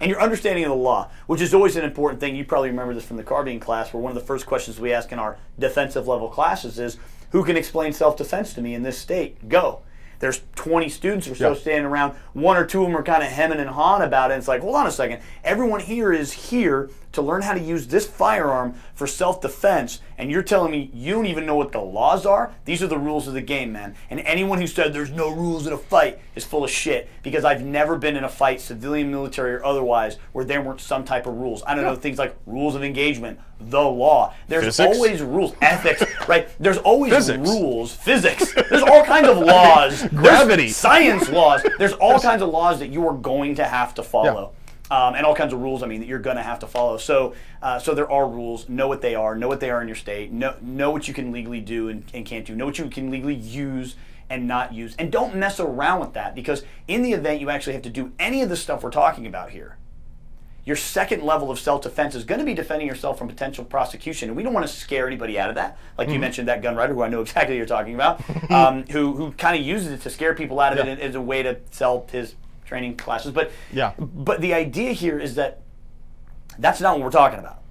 And your understanding of the law, which is always an important thing. You probably remember this from the carbine class, where one of the first questions we ask in our defensive level classes is, who can explain self-defense to me in this state? Go. There's 20 students or so standing around. One or two of them are kind of hemming and hawing about it. It's like, hold on a second. Everyone here is here to learn how to use this firearm for self-defense, and you're telling me you don't even know what the laws are? These are the rules of the game, man. And anyone who said there's no rules in a fight is full of shit, because I've never been in a fight, civilian, military, or otherwise, where there weren't some type of rules. I don't know, things like rules of engagement, the law. There's Physics. always rules. Ethics, right? There's always Physics. rules. Physics. There's all kinds of laws. Gravity. There's science laws. There's all kinds of laws that you are going to have to follow. And all kinds of rules, that you're going to have to follow. So there are rules. Know what they are. Know what they are in your state. Know what you can legally do and can't do. Know what you can legally use and not use. And don't mess around with that, because in the event you actually have to do any of the stuff we're talking about here, your second level of self-defense is going to be defending yourself from potential prosecution. And we don't want to scare anybody out of that. Like you mentioned, that gun writer, who I know exactly what you're talking about, who kind of uses it to scare people out of it as a way to sell his training classes. But the idea here is that that's not what we're talking about.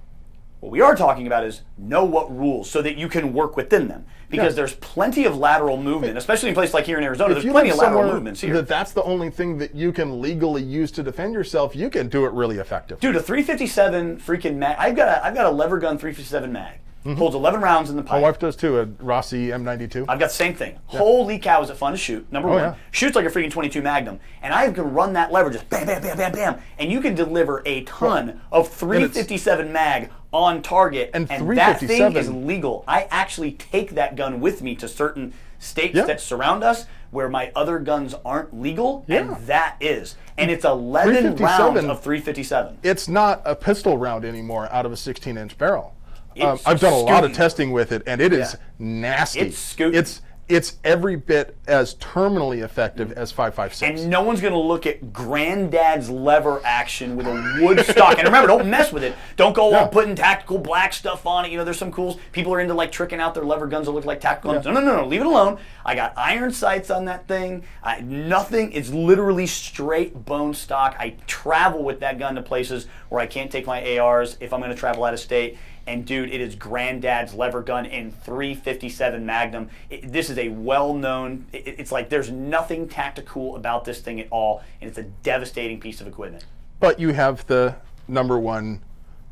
What we are talking about is know what rules so that you can work within them. Because there's plenty of lateral movement, especially in places like here in Arizona. There's plenty of lateral movements here. That's the only thing that you can legally use to defend yourself. You can do it really effectively. Dude, a 357 freaking mag. I've got a lever gun 357 mag. Holds 11 rounds in the pipe. My wife does too, a Rossi M92. I've got the same thing. Holy cow, is it fun to shoot, number one. Yeah. Shoots like a freaking 22 Magnum. And I can run that lever just bam, bam, bam, bam, bam. And you can deliver a ton of 357 mag on target. And that thing is legal. I actually take that gun with me to certain states that surround us where my other guns aren't legal, and that is. And it's 11 rounds of 357. It's not a pistol round anymore out of a 16-inch barrel. I've done a lot of testing with it, and it is nasty. It's scooting. It's every bit as terminally effective as 5.56. And no one's going to look at granddad's lever action with a wood stock. And remember, don't mess with it. Don't go all putting tactical black stuff on it. There's some cools. People are into like tricking out their lever guns that look like tactical guns. No. Leave it alone. I got iron sights on that thing. Nothing. It's literally straight bone stock. I travel with that gun to places where I can't take my ARs if I'm going to travel out of state. And dude, it is granddad's lever gun in 357 Magnum. This is a well-known, it's like there's nothing tactical about this thing at all, and it's a devastating piece of equipment. But you have the number one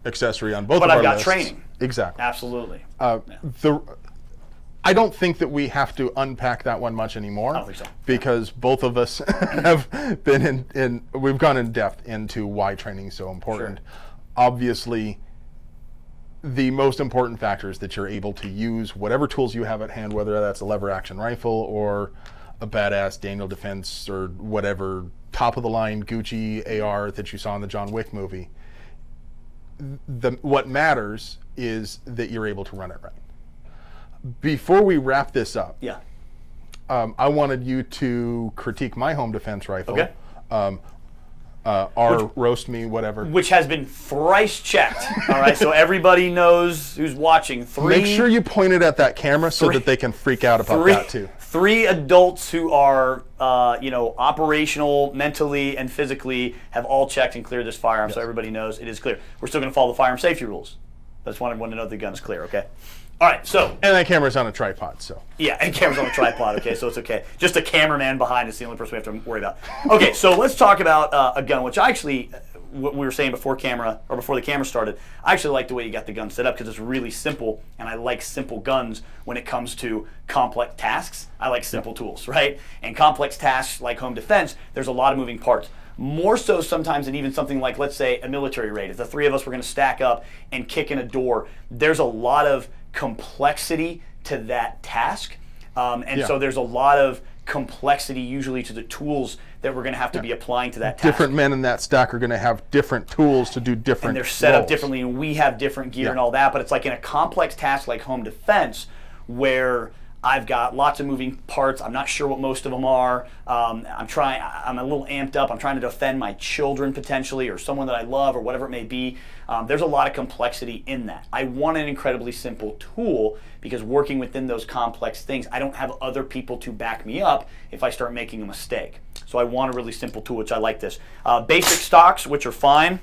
accessory on both of our lists. But I've got training. Exactly. Absolutely. I don't think that we have to unpack that one much anymore. I don't think so. Because both of us have been we've gone in depth into why training is so important. Sure. Obviously, the most important factor is that you're able to use whatever tools you have at hand, whether that's a lever action rifle or a badass Daniel Defense or whatever top of the line Gucci AR that you saw in the John Wick movie. What matters is that you're able to run it right. Before we wrap this up, I wanted you to critique my home defense rifle. Okay. Roast me, whatever. Which has been thrice checked. All right, so everybody knows who's watching. Make sure you point it at that camera so that they can freak out about that too. 3 adults who are, operational, mentally, and physically have all checked and cleared this firearm, so everybody knows it is clear. We're still going to follow the firearm safety rules. I just want to know the gun is clear, okay? All right, so. And that camera's on a tripod, so. Yeah, and camera's on a tripod, okay, so it's okay. Just a cameraman behind is the only person we have to worry about. Okay, so let's talk about a gun, which I actually, what we were saying before the camera started, I actually like the way you got the gun set up because it's really simple, and I like simple guns when it comes to complex tasks. I like simple tools, right? And complex tasks like home defense, there's a lot of moving parts. More so sometimes than even something like, let's say, a military raid. If the 3 of us were going to stack up and kick in a door, there's a lot of complexity to that task. So there's a lot of complexity usually to the tools that we're going to have to be applying to that task. Different men in that stack are going to have different tools to do different and they're set roles. up differently, and we have different gear and all that, but it's like in a complex task like home defense where I've got lots of moving parts. I'm not sure what most of them are. I'm a little amped up. I'm trying to defend my children potentially, or someone that I love, or whatever it may be. There's a lot of complexity in that. I want an incredibly simple tool because working within those complex things, I don't have other people to back me up if I start making a mistake. So I want a really simple tool, which I like this. Basic stocks, which are fine.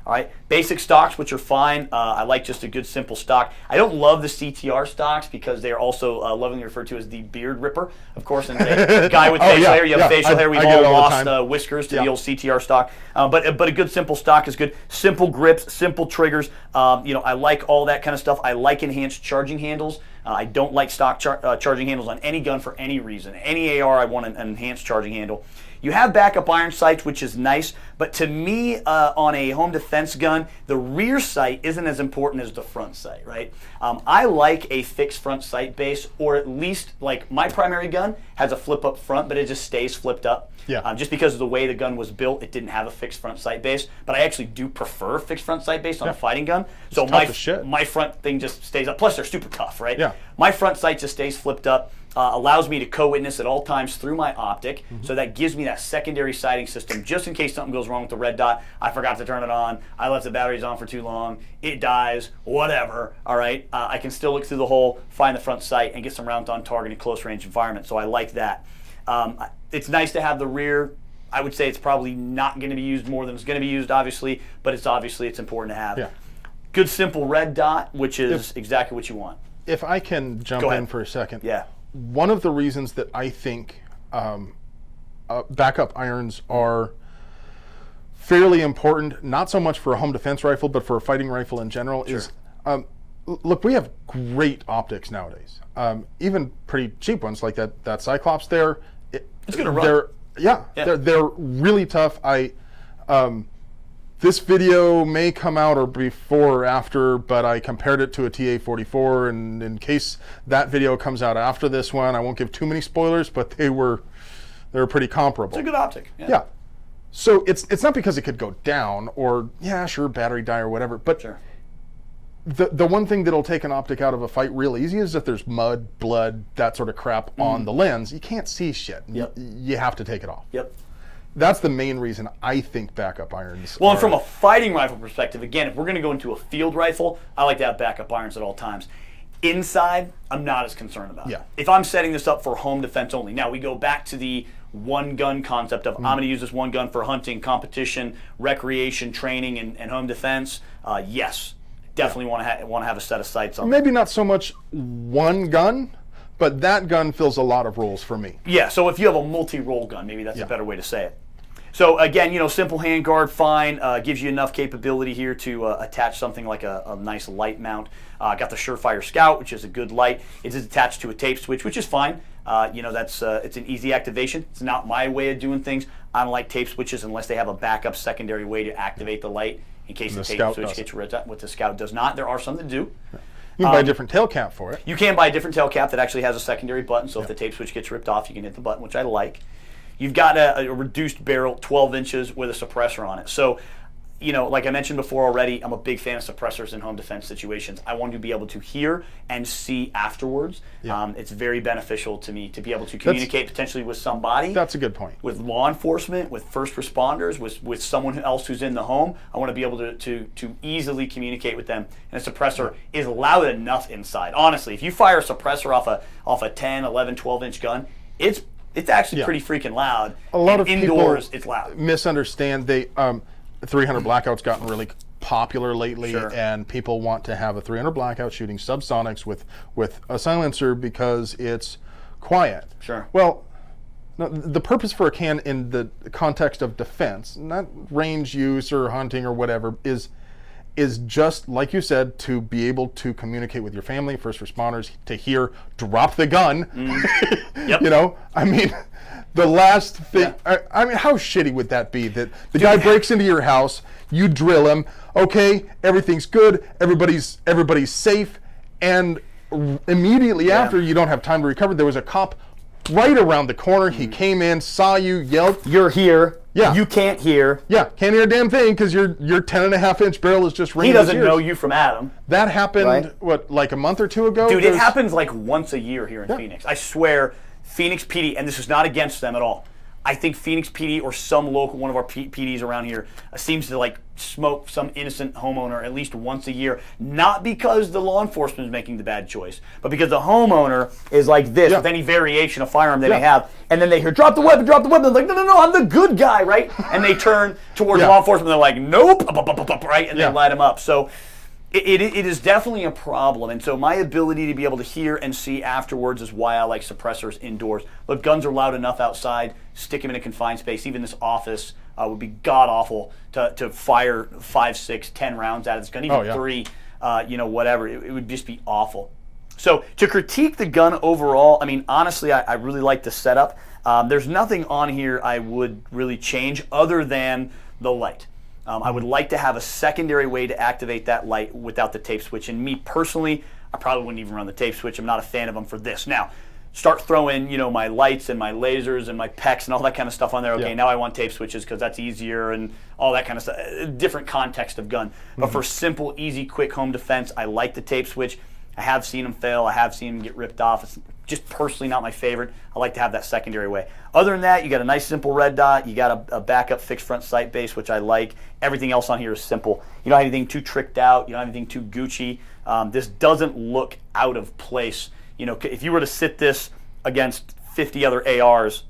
All right, basic stocks, which are fine. I like just a good simple stock. I don't love the CTR stocks because they are also lovingly referred to as the beard ripper, of course. And a guy with facial hair, you have facial hair. We've all lost whiskers to the old CTR stock. But a good simple stock is good. Simple grips, simple triggers. I like all that kind of stuff. I like enhanced charging handles. I don't like stock charging handles on any gun for any reason. Any AR, I want an enhanced charging handle. You have backup iron sights, which is nice, but to me, on a home defense gun, the rear sight isn't as important as the front sight, right? I like a fixed front sight base, or at least, like my primary gun has a flip up front, but it just stays flipped up. Yeah. Just because of the way the gun was built, it didn't have a fixed front sight base, but I actually do prefer fixed front sight base on a fighting gun. So my front thing just stays up. Plus, they're super tough, right? Yeah. My front sight just stays flipped up. Allows me to co-witness at all times through my optic, so that gives me that secondary sighting system just in case something goes wrong with the red dot. I forgot to turn it on. I left the batteries on for too long. It dies. Whatever. All right. I can still look through the hole, find the front sight, and get some rounds on target in close range environment. So I like that. It's nice to have the rear. I would say it's probably not going to be used more than it's going to be used, obviously, but it's important to have. Yeah. Good simple red dot, which is exactly what you want. If I can jump in for a second. Yeah. One of the reasons that I think backup irons are fairly important, not so much for a home defense rifle, but for a fighting rifle in general, is look, we have great optics nowadays. Even pretty cheap ones like that Cyclops there. It's gonna run. They're really tough. This video may come out or before or after, but I compared it to a TA-44, and in case that video comes out after this one, I won't give too many spoilers, but they were pretty comparable. It's a good optic. Yeah. So it's not because it could go down or battery die or whatever, but the one thing that'll take an optic out of a fight real easy is if there's mud, blood, that sort of crap on the lens. You can't see shit. Yep. You have to take it off. Yep. That's the main reason I think backup irons. Well, and from a fighting rifle perspective, again, if we're going to go into a field rifle, I like to have backup irons at all times. Inside, I'm not as concerned about. Yeah. If I'm setting this up for home defense only, now we go back to the one gun concept of I'm going to use this one gun for hunting, competition, recreation, training, and home defense. Yes, definitely want to have a set of sights on. Maybe not so much one gun, but that gun fills a lot of roles for me. Yeah. So if you have a multi-role gun, maybe that's a better way to say it. So again, simple handguard, fine. Gives you enough capability here to attach something like a nice light mount. Got the Surefire Scout, which is a good light. It is attached to a tape switch, which is fine. It's an easy activation. It's not my way of doing things. I don't like tape switches unless they have a backup secondary way to activate the light in case the tape switch gets ripped out. What the Scout does not. There are some that do. You can buy a different tail cap for it. You can buy a different tail cap that actually has a secondary button, so if the tape switch gets ripped off, you can hit the button, which I like. You've got a reduced barrel, 12 inches with a suppressor on it. So, like I mentioned before already, I'm a big fan of suppressors in home defense situations. I want to be able to hear and see afterwards. Yeah. It's very beneficial to me to be able to communicate potentially with somebody. That's a good point. With law enforcement, with first responders, with someone else who's in the home. I want to be able to easily communicate with them. And a suppressor is loud enough inside. Honestly, if you fire a suppressor off a 10, 11, 12-inch gun, it's actually pretty freaking loud. A lot of indoors, people it's loud. Misunderstand. 300 Blackout's gotten really popular lately, and people want to have a 300 Blackout shooting subsonics with a silencer because it's quiet. Sure. Well, no, the purpose for a can in the context of defense, not range use or hunting or whatever, is just, like you said, to be able to communicate with your family, first responders, to hear, drop the gun. Yep. I mean, the last thing, I mean, how shitty would that be that the guy breaks into your house, you drill him, okay, everything's good, everybody's safe, and immediately after, you don't have time to recover. There was a cop right around the corner. He came in, saw you, yelled. You're here. Yeah. You can't hear. Yeah, can't hear a damn thing because your 10.5-inch barrel is just ringing. He doesn't his ears. know you from Adam. That happened, right? What, like a month or two ago? Dude, it happens like once a year here in Phoenix. I swear, Phoenix PD, and this is not against them at all. I think Phoenix PD or some local, one of our PDs around here, seems to like smoke some innocent homeowner at least once a year. Not because the law enforcement is making the bad choice, but because the homeowner is like this with any variation of firearm they may have. And then they hear, drop the weapon, drop the weapon. They're like, no, I'm the good guy, right? And they turn towards law enforcement. They're like, nope, right? And they light them up. So it is definitely a problem. And so my ability to be able to hear and see afterwards is why I like suppressors indoors. Look, guns are loud enough outside. Stick them in a confined space. Even this office would be god-awful to fire 5, 6, 10 rounds at this gun. Even 3, whatever. It would just be awful. So to critique the gun overall, I mean, honestly, I really like the setup. There's nothing on here I would really change other than the light. I would like to have a secondary way to activate that light without the tape switch. And me personally, I probably wouldn't even run the tape switch. I'm not a fan of them for this. Now, start throwing, my lights and my lasers and my PECs and all that kind of stuff on there. Okay, now I want tape switches because that's easier and all that kind of stuff. Different context of gun. But for simple, easy, quick home defense, I like the tape switch. I have seen them fail. I have seen them get ripped off. It's just personally not my favorite. I like to have that secondary way. Other than that, you got a nice simple red dot. You got a backup fixed front sight base, which I like. Everything else on here is simple. You don't have anything too tricked out. You don't have anything too Gucci. This doesn't look out of place. If you were to sit this against 50 other ARs,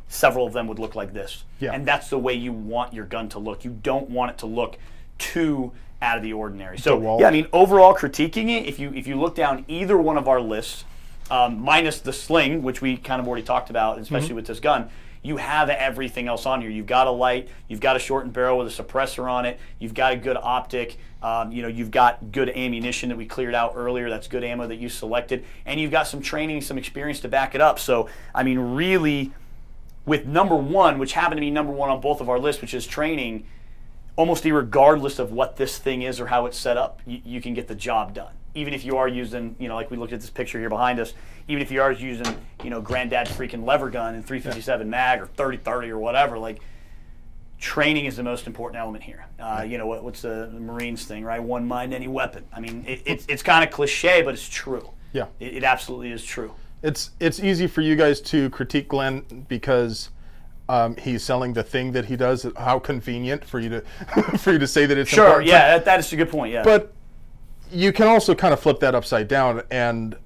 several of them would look like this. Yeah. And that's the way you want your gun to look. You don't want it to look too out of the ordinary. So, I mean, overall critiquing it, if you look down either one of our lists, minus the sling, which we kind of already talked about, especially with this gun, you have everything else on here. You've got a light, you've got a shortened barrel with a suppressor on it, you've got a good optic, you've got good ammunition that we cleared out earlier, that's good ammo that you selected, and you've got some training, some experience to back it up. So, I mean, really, with number one, which happened to be number one on both of our lists, which is training, almost irregardless of what this thing is or how it's set up, you can get the job done. Even if you are using, like we looked at this picture here behind us, even if you are using, granddad's freaking lever gun and 357 mag or 30-30 or whatever, like, training is the most important element here. What's the Marines thing, right? One mind, any weapon. I mean, it's kind of cliche, but it's true. Yeah. It absolutely is true. It's easy for you guys to critique Glenn because he's selling the thing that he does. How convenient for you to say that it's important. Sure, yeah, that is a good point, yeah. But you can also kind of flip that upside down and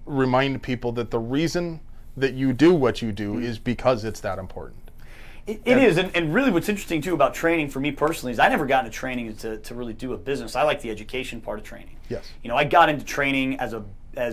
remind people that the reason that you do what you do is because it's that important. It is, and really what's interesting too about training for me personally is I never got into training to really do a business. I like the education part of training. Yes. I got into training as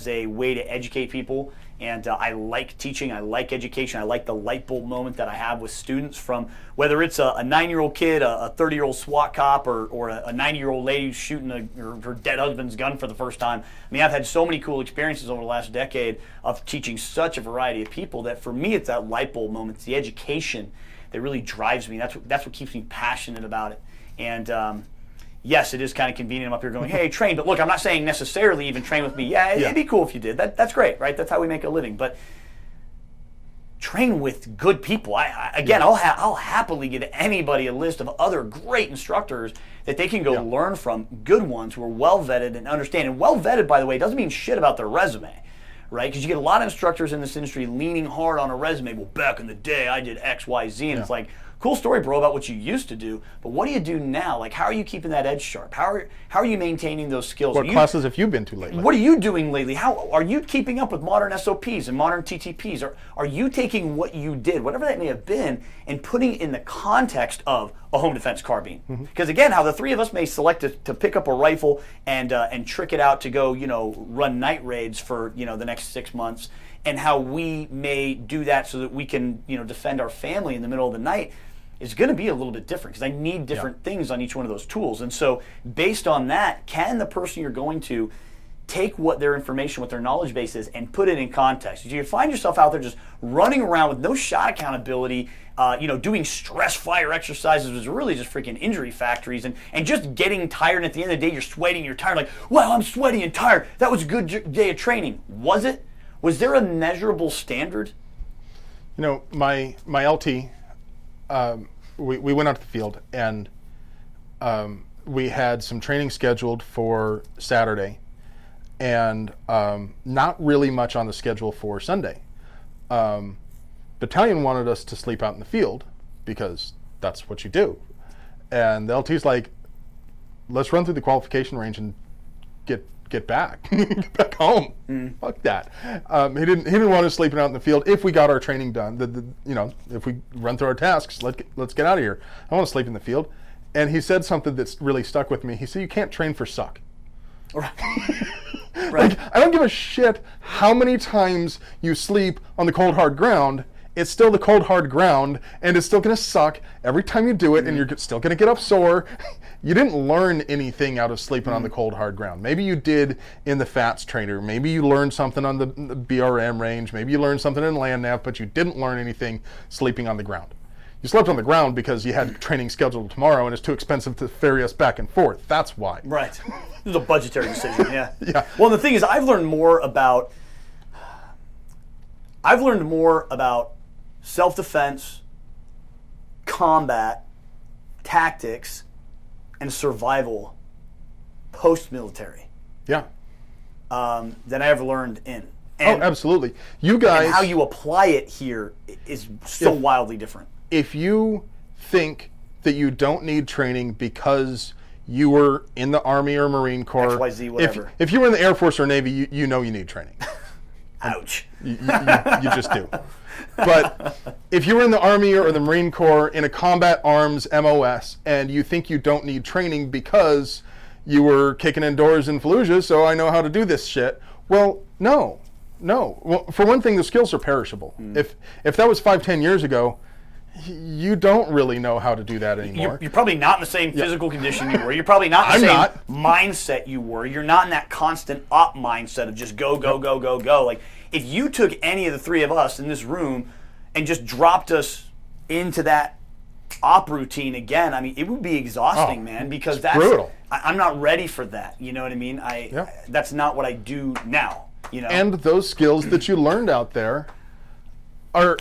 a way to educate people, and I like teaching, I like education, I like the light bulb moment that I have with students, from whether it's a 9-year-old kid, a 30-year-old SWAT cop, or a 90-year-old lady who's shooting her dead husband's gun for the first time. I mean, I've had so many cool experiences over the last decade of teaching such a variety of people that for me it's that light bulb moment, it's the education that really drives me. That's what keeps me passionate about it. And yes, it is kind of convenient. I'm up here going, hey, train. But look, I'm not saying necessarily even train with me. Yeah, it'd be cool if you did. That's great, right? That's how we make a living. But train with good people. I'll happily give anybody a list of other great instructors that they can go learn from, good ones who are well vetted and understand. And well vetted, by the way, doesn't mean shit about their resume, right? Because you get a lot of instructors in this industry leaning hard on a resume. Well, back in the day, I did X, Y, Z. And it's like, cool story, bro, about what you used to do, but what do you do now? Like, how are you keeping that edge sharp? How are you maintaining those skills? What classes have you been to lately? What are you doing lately? How are you keeping up with modern SOPs and modern TTPs? Are you taking what you did, whatever that may have been, and putting it in the context of a home defense carbine? Because again, how the three of us may select to pick up a rifle and trick it out to go, run night raids for the next 6 months, and how we may do that so that we can defend our family in the middle of the night, is going to be a little bit different, because I need different things on each one of those tools. And so based on that, can the person you're going to take what their information, what their knowledge base is, and put it in context? You find yourself out there just running around with no shot accountability, doing stress fire exercises, was really just freaking injury factories, and just getting tired. And at the end of the day, you're sweating, you're tired, like, wow, I'm sweaty and tired. That was a good day of training. Was it? Was there a measurable standard? You know, my LT, we went out to the field, and we had some training scheduled for Saturday, and not really much on the schedule for Sunday. Battalion wanted us to sleep out in the field because that's what you do. And the LT's like, let's run through the qualification range and get back, get back home. Fuck that. He didn't want us sleeping out in the field if we got our training done. If we run through our tasks, let's get out of here. I want to sleep in the field. And he said something that's really stuck with me. He said, you can't train for suck. Right. Right. Like, I don't give a shit how many times you sleep on the cold hard ground. It's still the cold hard ground, and it's still going to suck every time you do it, and you're still going to get up sore. You didn't learn anything out of sleeping on the cold hard ground. Maybe you did in the FATS trainer. Maybe you learned something on the BRM range. Maybe you learned something in land nav, but you didn't learn anything sleeping on the ground. You slept on the ground because you had training scheduled tomorrow, and it's too expensive to ferry us back and forth. That's why. Right. This is a budgetary decision, yeah. Yeah. Well, the thing is, I've learned more about self-defense, combat, tactics, and survival post-military. Yeah. Than I ever learned in. And, absolutely. You guys. And how you apply it here is so wildly different. If you think that you don't need training because you were in the Army or Marine Corps, XYZ, whatever. If you were in the Air Force or Navy, you know you need training. Ouch. You just do. But if you were in the Army or the Marine Corps in a combat arms MOS and you think you don't need training because you were kicking in doors in Fallujah, so I know how to do this shit. Well, no. Well, for one thing, the skills are perishable. If that was 5-10 years ago, you don't really know how to do that anymore. You're probably not in the same physical condition you were. You're probably not in the same mindset you were. You're not in that constant up mindset of just go, go, go, go, go. Like, if you took any of the three of us in this room and just dropped us into that op routine again, I mean, it would be exhausting, man, because that's brutal. I'm not ready for that. You know what I mean? That's not what I do now. You know? And those skills that you learned out there are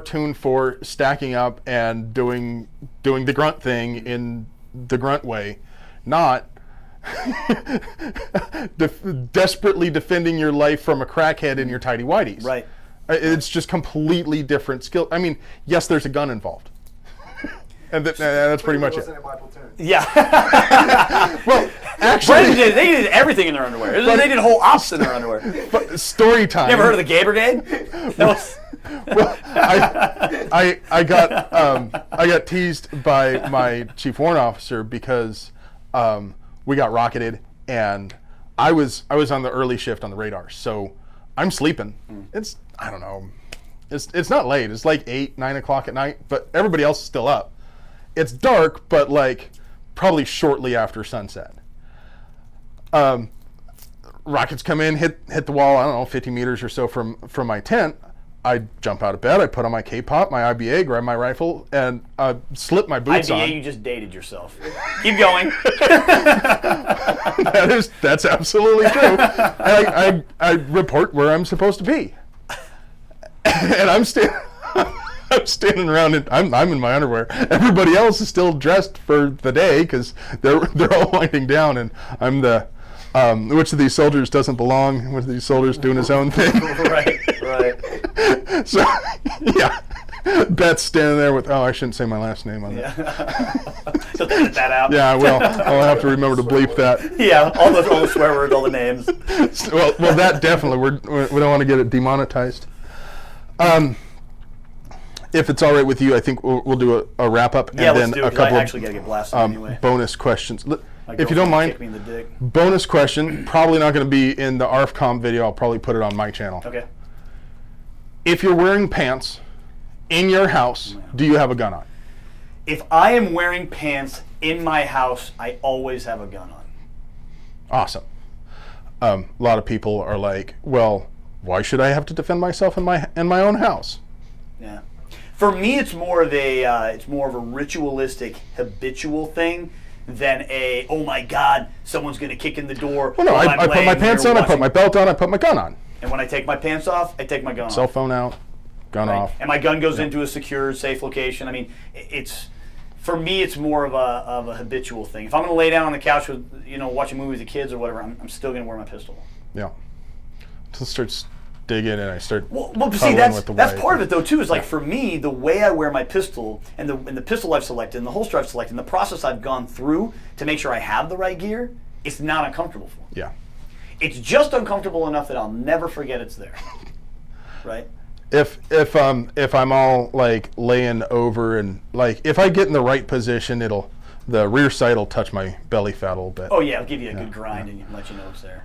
tuned for stacking up and doing the grunt thing in the grunt way, not desperately defending your life from a crackhead in your tidy whities. Right. It's just completely different skill. I mean, yes, there's a gun involved. And that's pretty much it. Yeah. Well, actually, they did everything in their underwear. They did whole ops in their underwear. But story time. You ever heard of the Gay Brigade? Well, I got teased by my chief warrant officer because we got rocketed, and I was on the early shift on the radar, so I'm sleeping. It's I don't know, it's not late. It's like 8-9 o'clock at night, but everybody else is still up. It's dark, but like probably shortly after sunset. Rockets come in, hit the wall. I don't know, 50 meters or so from my tent. I jump out of bed, I put on my K-pop, my IBA, grab my rifle, and slip my boots on. IBA, you just dated yourself. Keep going. That's absolutely true. And I report where I'm supposed to be. And I'm standing around, and I'm in my underwear. Everybody else is still dressed for the day because they're all winding down, and I'm the which of these soldiers doesn't belong? Which of these soldiers doing his own thing? Right. So, yeah. Beth's standing there with, I shouldn't say my last name on that. So edit that out. Yeah, I will. I'll have to remember to bleep that. Yeah, all the swear words, all the names. Well, that definitely. We don't want to get it demonetized. If it's all right with you, I think we'll do a wrap up, and then a couple I actually got to get blasted anyway. Bonus questions. If you don't mind, kick me in the dick. Bonus question, probably not going to be in the ARFCOM video. I'll probably put it on my channel. Okay. If you're wearing pants in your house, do you have a gun on? If I am wearing pants in my house, I always have a gun on. Awesome. A lot of people are like, well, why should I have to defend myself in my own house? Yeah. For me, it's more of a ritualistic, habitual thing than oh my God, someo's going to kick in the door. Well, no, I put my pants on, I put my belt on, I put my gun on. And when I take my pants off, I take my gun Cell off. phone out, gun off. And my gun goes into a secure, safe location. I mean, for me, it's more of a habitual thing. If I'm going to lay down on the couch with, watching movies with the kids or whatever, I'm still going to wear my pistol. Yeah. Until it starts digging and I start well see, cuddling with the that's wife. part of it though too. Is like for me, the way I wear my pistol and the pistol I've selected and the holster I've selected and the process I've gone through to make sure I have the right gear, it's not uncomfortable for me. Yeah. It's just uncomfortable enough that I'll never forget it's there. Right? If I'm all like laying over and like if I get in the right position, the rear sight will touch my belly fat a little bit. Oh yeah, it'll give you a good grind and let you know it's there.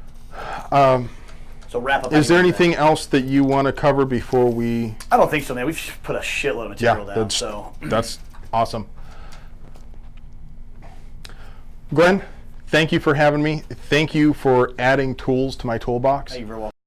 So wrap up. Is there anything else that you want to cover before we? I don't think so, man. We've put a shitload of material down. That's awesome. Glenn, thank you for having me. Thank you for adding tools to my toolbox. You're very welcome.